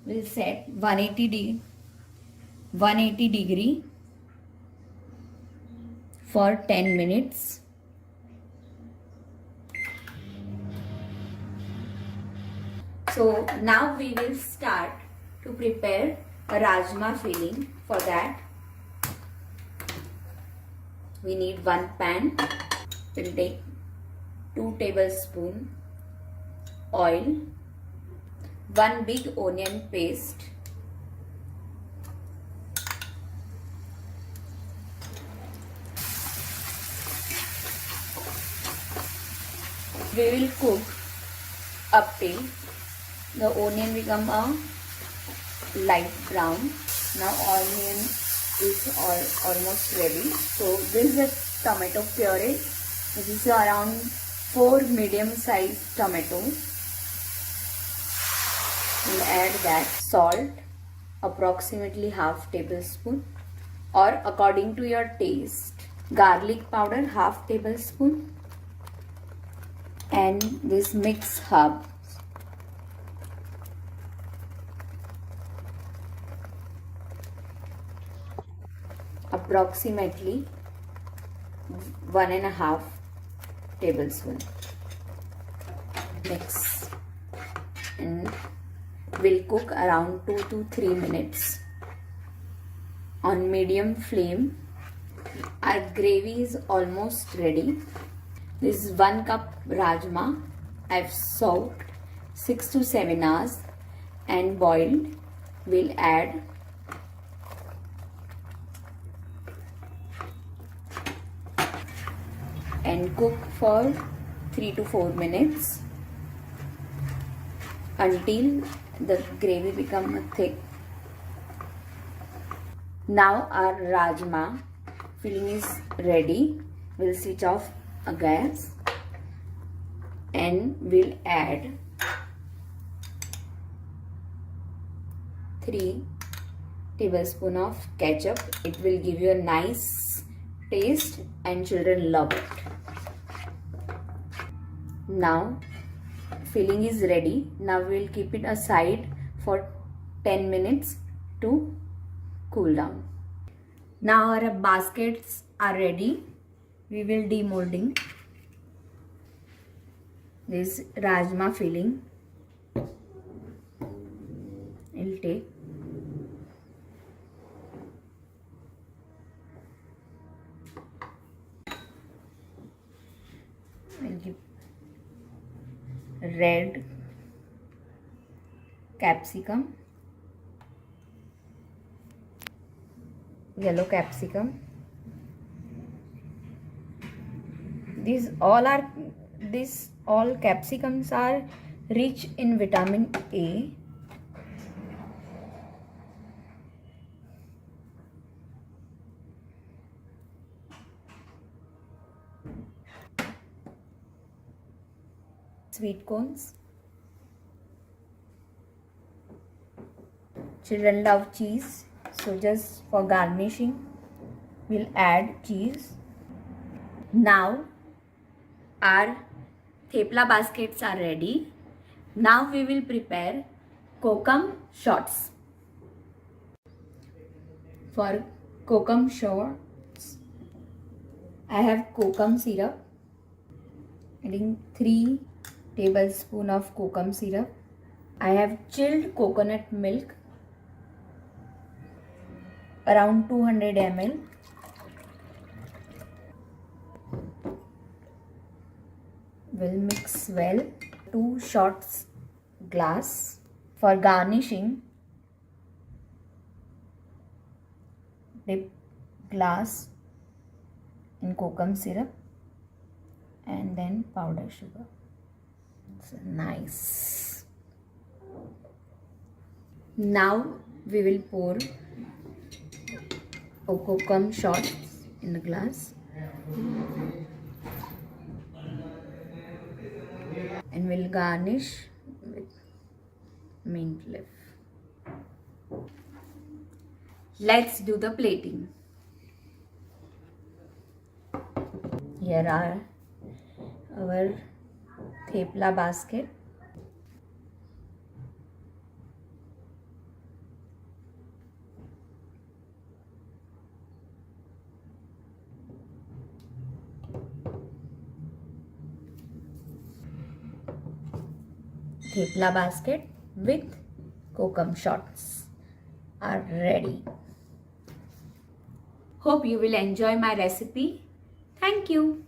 We'll set 180 degree for 10 minutes. So now we will start to prepare a rajma filling. For that we need one pan. We'll take 2 tablespoons oil, 1 big onion paste, we will cook up till the onion become a light brown. Now onion is almost ready. So this is a tomato puree. This is around 4 medium-sized tomatoes. We'll add that. Salt, approximately half tablespoon or according to your taste. Garlic powder, half tablespoon. And this mixed herb. Approximately 1.5 tablespoon. Mix and will cook around 2 to 3 minutes on medium flame. Our gravy is almost ready. This is 1 cup rajma. I've soaked 6 to 7 hours and boiled. We'll add and cook for 3 to 4 minutes until the gravy becomes thick. Now our rajma filling is ready. We'll switch off a gas and we'll add 3 tablespoons of ketchup. It will give you a nice taste and children love it. Now filling is ready. Now we'll keep it aside for 10 minutes to cool down. Now our baskets are ready. We will demolding this rajma filling. I'll take red capsicum, yellow capsicum. These all capsicums are rich in vitamin A. Sweet corns. Children love cheese, so just for garnishing, we'll add cheese. Now our thepla baskets are ready. Now we will prepare kokum shots. For kokum shots, I have kokum syrup. Adding 3 tablespoons of kokum syrup. I have chilled coconut milk, around 200 ml. Will mix well. 2 shots glass. For garnishing, dip glass in kokum syrup and then powder sugar. So nice. Now we will pour kokum shots in the glass and we'll garnish with mint leaf. Let's do the plating. Here are our thepla basket. Thepla basket with kokum shots are ready. Hope you will enjoy my recipe. Thank you.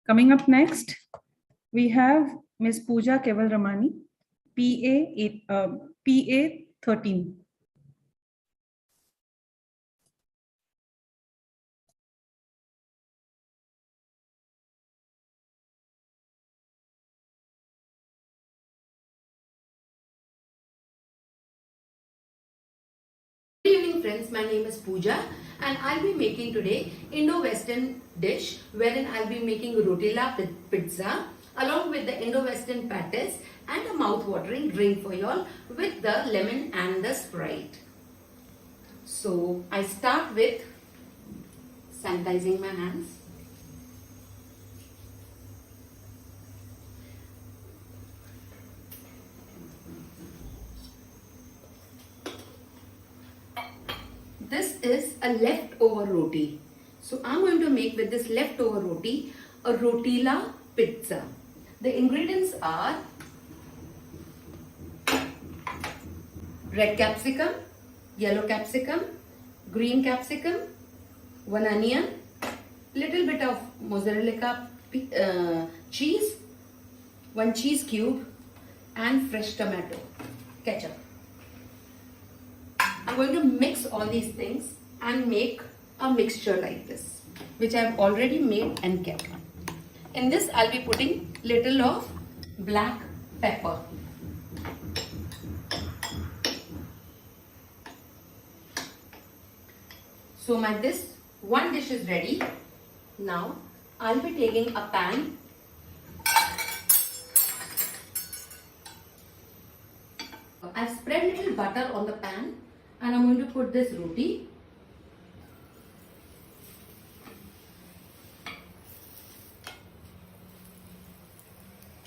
Coming up next, we have Ms. Pooja Keval Ramani, PA 13. Good evening friends, my name is Pooja and I'll be making today Indo-Western dish wherein I'll be making rotilla pizza along with the Indo-Western patties and a mouth-watering drink for y'all with the lemon and the Sprite. So I start with sanitizing my hands. This is a leftover roti. So I'm going to make with this leftover roti a rotilla pizza. The ingredients are red capsicum, yellow capsicum, green capsicum, 1 onion, little bit of mozzarella cheese, 1 cheese cube and fresh tomato ketchup. I'm going to mix all these things and make a mixture like this, which I've already made and kept. In this, I'll be putting little of black pepper. So my one dish is ready. Now I'll be taking a pan. I've spread little butter on the pan and I'm going to put this roti.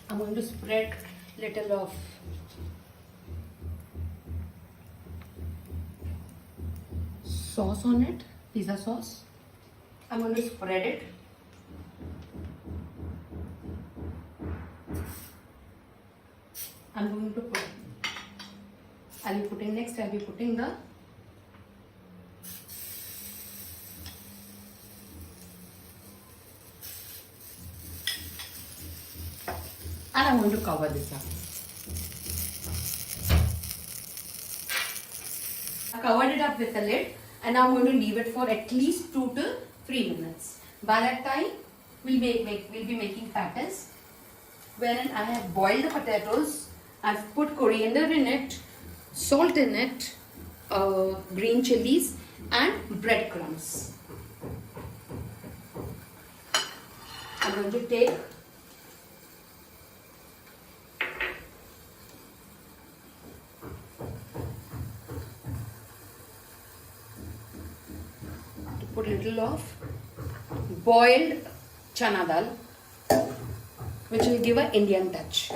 I'm going to spread little of sauce on it, pizza sauce. I'm going to spread it. I'm going to put, I'll be putting next, I'll be putting the and I'm going to cover this up. I covered it up with a lid and I'm going to leave it for at least 2 to 3 minutes. By that time, we'll be making patties. Wherein I have boiled the potatoes, I've put coriander in it, salt in it, green chilies and breadcrumbs. I'm going to take put a little of boiled chana dal, which will give an Indian touch.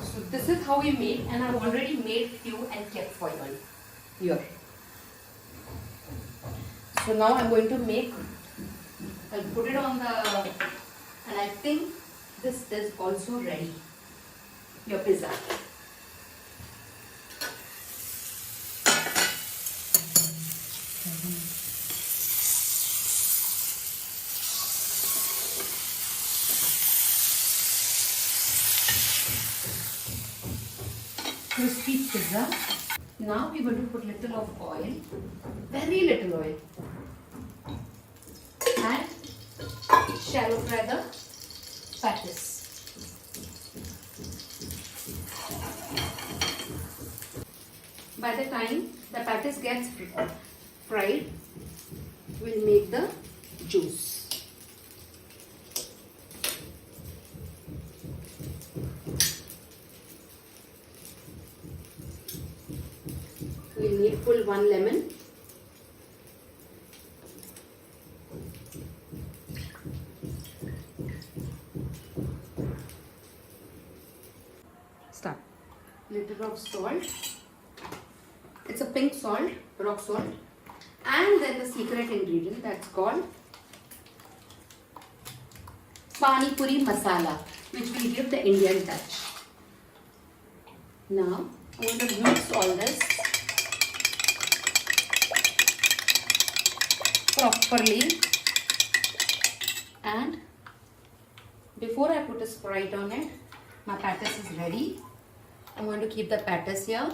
So this is how we make, and I've already made few and kept for you here. So now I'm going to make, I'll put it on the, and I think this is also ready, your pizza. Crispy pizza. Now we're going to put little of oil, very little oil, and shallow fry the patties. By the time the patties gets fried, we'll make the juice. We need full 1 lemon. Start. Little of salt. It's a pink salt, rock salt. And then the secret ingredient that's called Pani Puri Masala, which will give the Indian touch. Now, I'm going to mix all this properly, and before I put a Sprite on it, my patties is ready. I'm going to keep the patties here.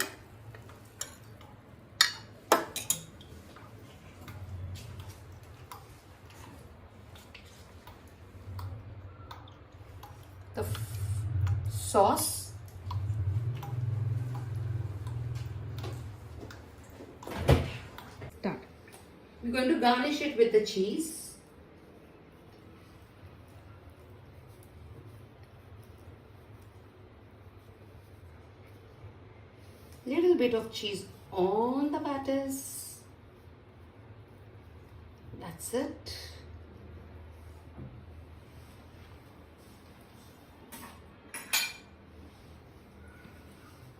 The sauce. Start. We're going to garnish it with the cheese. Little bit of cheese on the patties. That's it.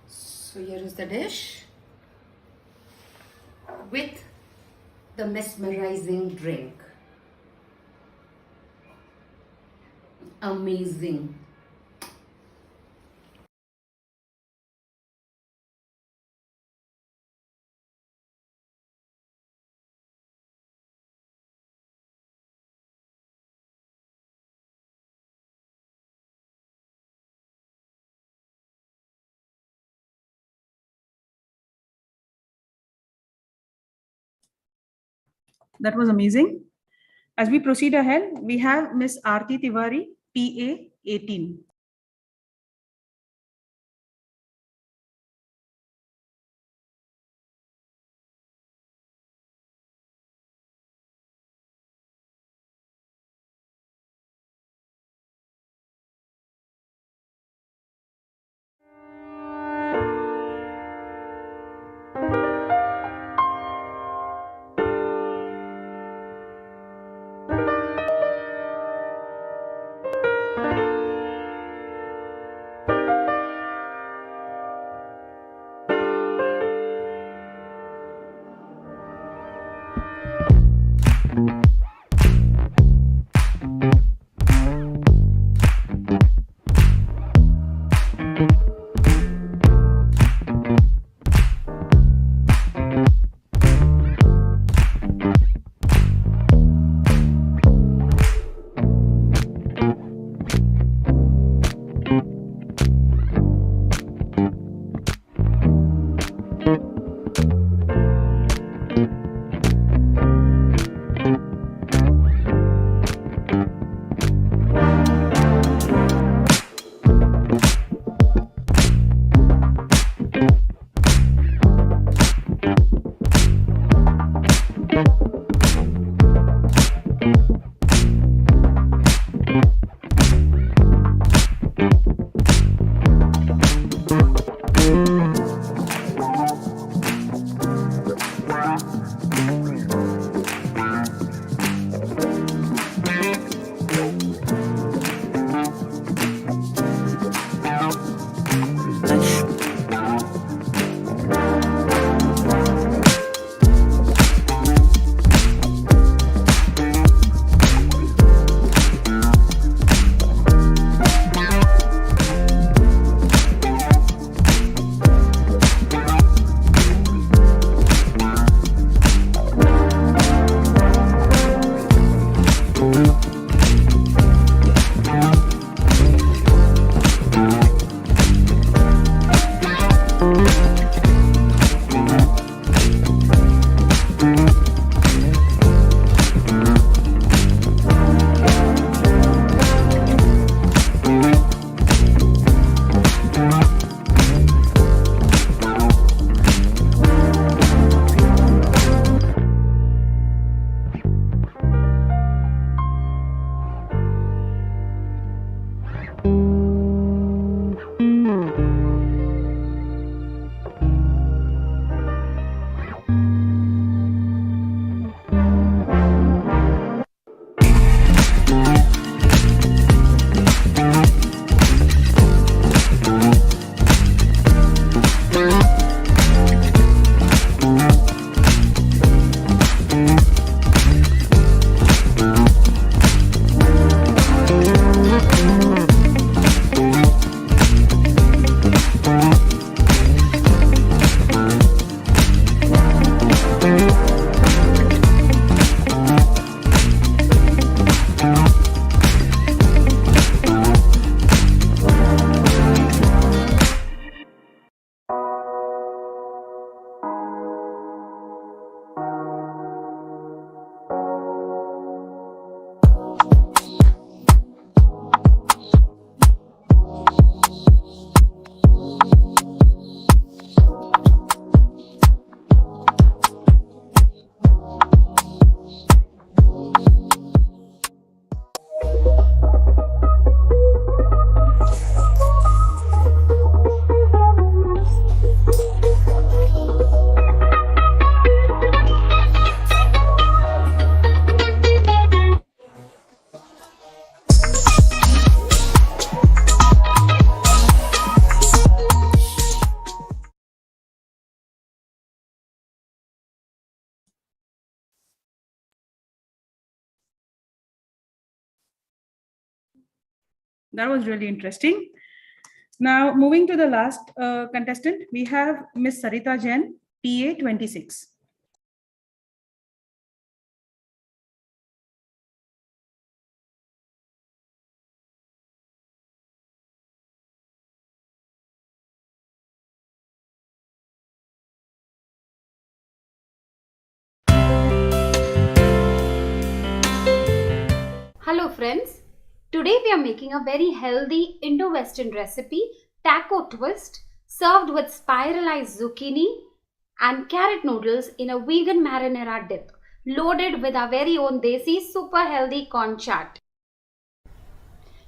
So here is the dish with the mesmerizing drink. Amazing. That was amazing. As we proceed ahead, we have Miss Aarti Tiwari, PA 18. That was really interesting. Now, moving to the last contestant, we have Miss Sarita Jain, PA 26. Hello friends, today we are making a very healthy Indo-Western recipe, taco twist, served with spiralized zucchini and carrot noodles in a vegan marinara dip, loaded with our very own desi super healthy corn chaat.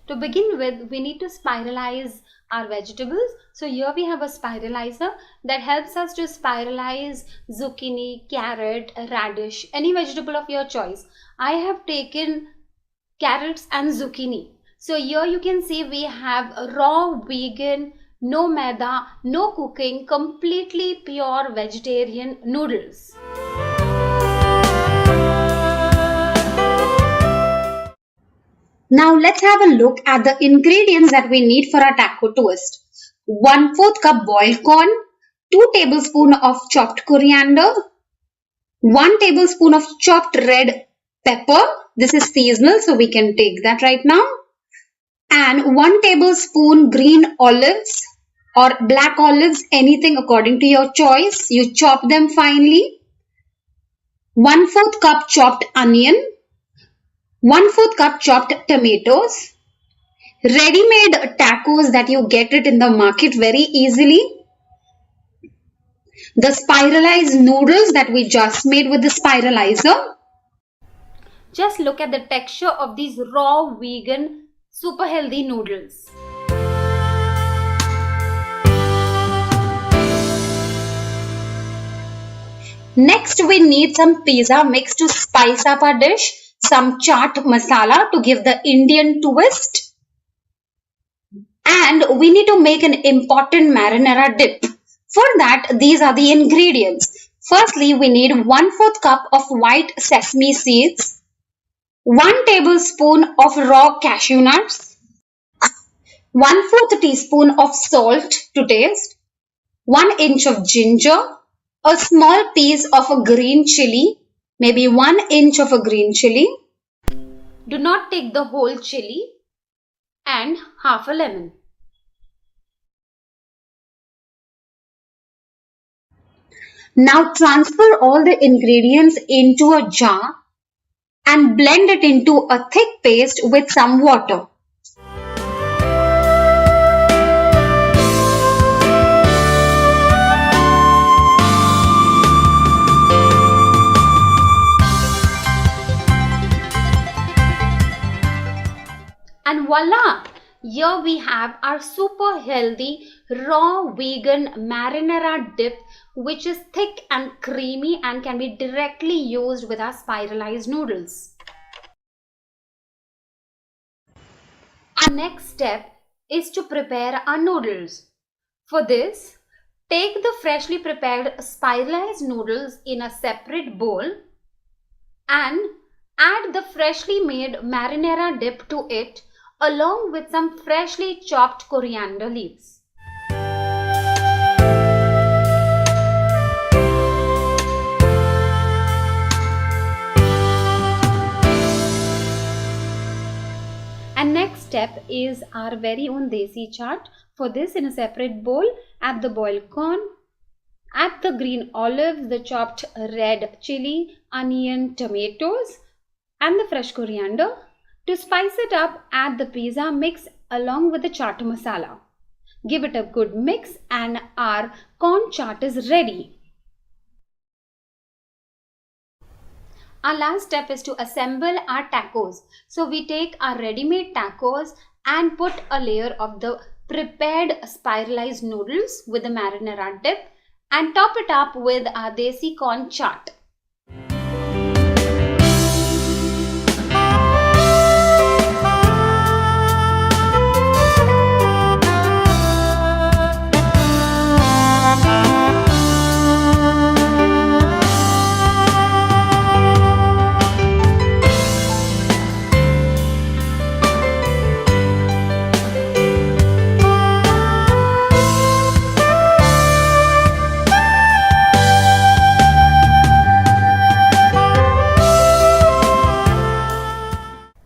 To begin with, we need to spiralize our vegetables. So here we have a spiralizer that helps us to spiralize zucchini, carrot, radish, any vegetable of your choice. I have taken carrots and zucchini. So here you can see we have raw, vegan, no maida, no cooking, completely pure vegetarian noodles. Now let's have a look at the ingredients that we need for our taco twist. 1/4 cup boiled corn, 2 tablespoons of chopped coriander, 1 tablespoon of chopped red pepper. This is seasonal, so we can take that right now. And 1 tablespoon green olives or black olives, anything according to your choice. You chop them finely. 1/4 cup chopped onion, 1/4 cup chopped tomatoes, ready-made tacos that you get it in the market very easily, the spiralized noodles that we just made with the spiralizer. Just look at the texture of these raw vegan super healthy noodles. Next, we need some pizza mix to spice up our dish, some chaat masala to give the Indian twist, and we need to make an important marinara dip. For that, these are the ingredients. Firstly, we need 1/4 cup of white sesame seeds, 1 tablespoon of raw cashew nuts, 1/4 teaspoon of salt to taste, 1 inch of ginger, a small piece of a green chili, maybe 1 inch of a green chili. Do not take the whole chili, and half a lemon. Now transfer all the ingredients into a jar and blend it into a thick paste with some water. And voila! Here we have our super healthy raw vegan marinara dip, which is thick and creamy and can be directly used with our spiralized noodles. Our next step is to prepare our noodles. For this, take the freshly prepared spiralized noodles in a separate bowl and add the freshly made marinara dip to it along with some freshly chopped coriander leaves. And next step is our very own desi chaat. For this, in a separate bowl, add the boiled corn, add the green olives, the chopped red chili, onion, tomatoes, and the fresh coriander. To spice it up, add the pizza mix along with the chaat masala. Give it a good mix and our corn chaat is ready. Our last step is to assemble our tacos. So we take our ready-made tacos and put a layer of the prepared spiralized noodles with the marinara dip and top it up with our desi corn chaat.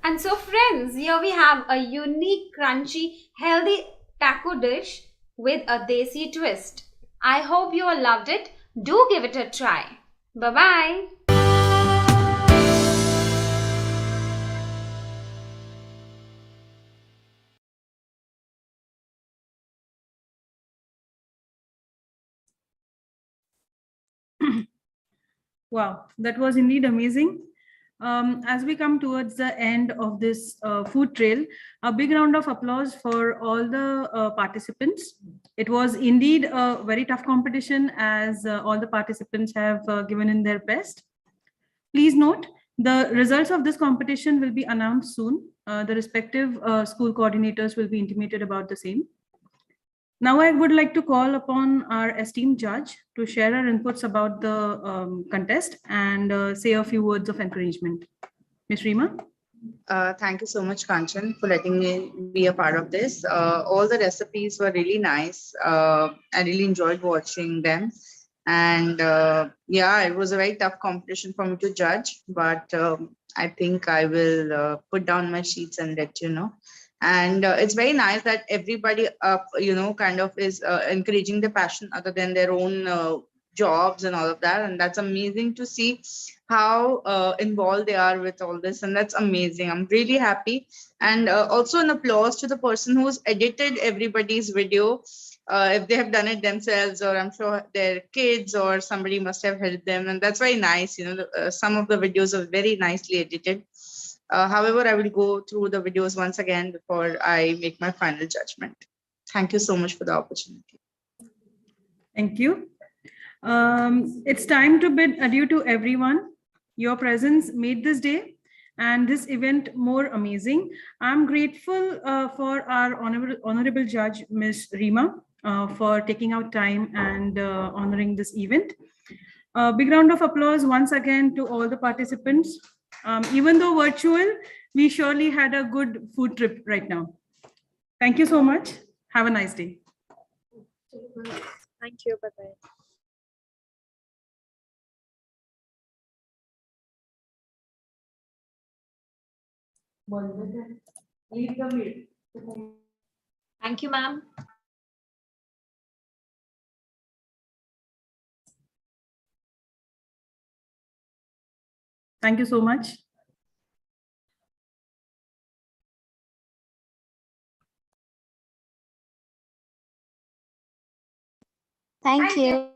And so friends, here we have a unique, crunchy, healthy taco dish with a desi twist. I hope you all loved it. Do give it a try. Bye-bye. Wow, that was indeed amazing. As we come towards the end of this food trail, a big round of applause for all the participants. It was indeed a very tough competition as all the participants have given in their best. Please note, the results of this competition will be announced soon. The respective school coordinators will be intimated about the same. Now I would like to call upon our esteemed judge to share her inputs about the contest and say a few words of encouragement. Ms. Rima? Thank you so much, Kanchan, for letting me be a part of this. All the recipes were really nice. I really enjoyed watching them. And yeah, it was a very tough competition for me to judge, but I think I will put down my sheets and let you know. And it's very nice that everybody, kind of is encouraging the passion other than their own jobs and all of that. And that's amazing to see how involved they are with all this, and that's amazing. I'm really happy. And also an applause to the person who's edited everybody's video. If they have done it themselves, or I'm sure their kids or somebody must have helped them, and that's very nice. Some of the videos are very nicely edited. However, I will go through the videos once again before I make my final judgment. Thank you so much for the opportunity. Thank you. It's time to bid adieu to everyone. Your presence made this day and this event more amazing. I'm grateful for our honorable judge, Ms. Rima, for taking out time and honoring this event. Big round of applause once again to all the participants. Even though virtual, we surely had a good food trip right now. Thank you so much. Have a nice day. Thank you. Bye-bye. Thank you, ma'am. Thank you so much. Thank you.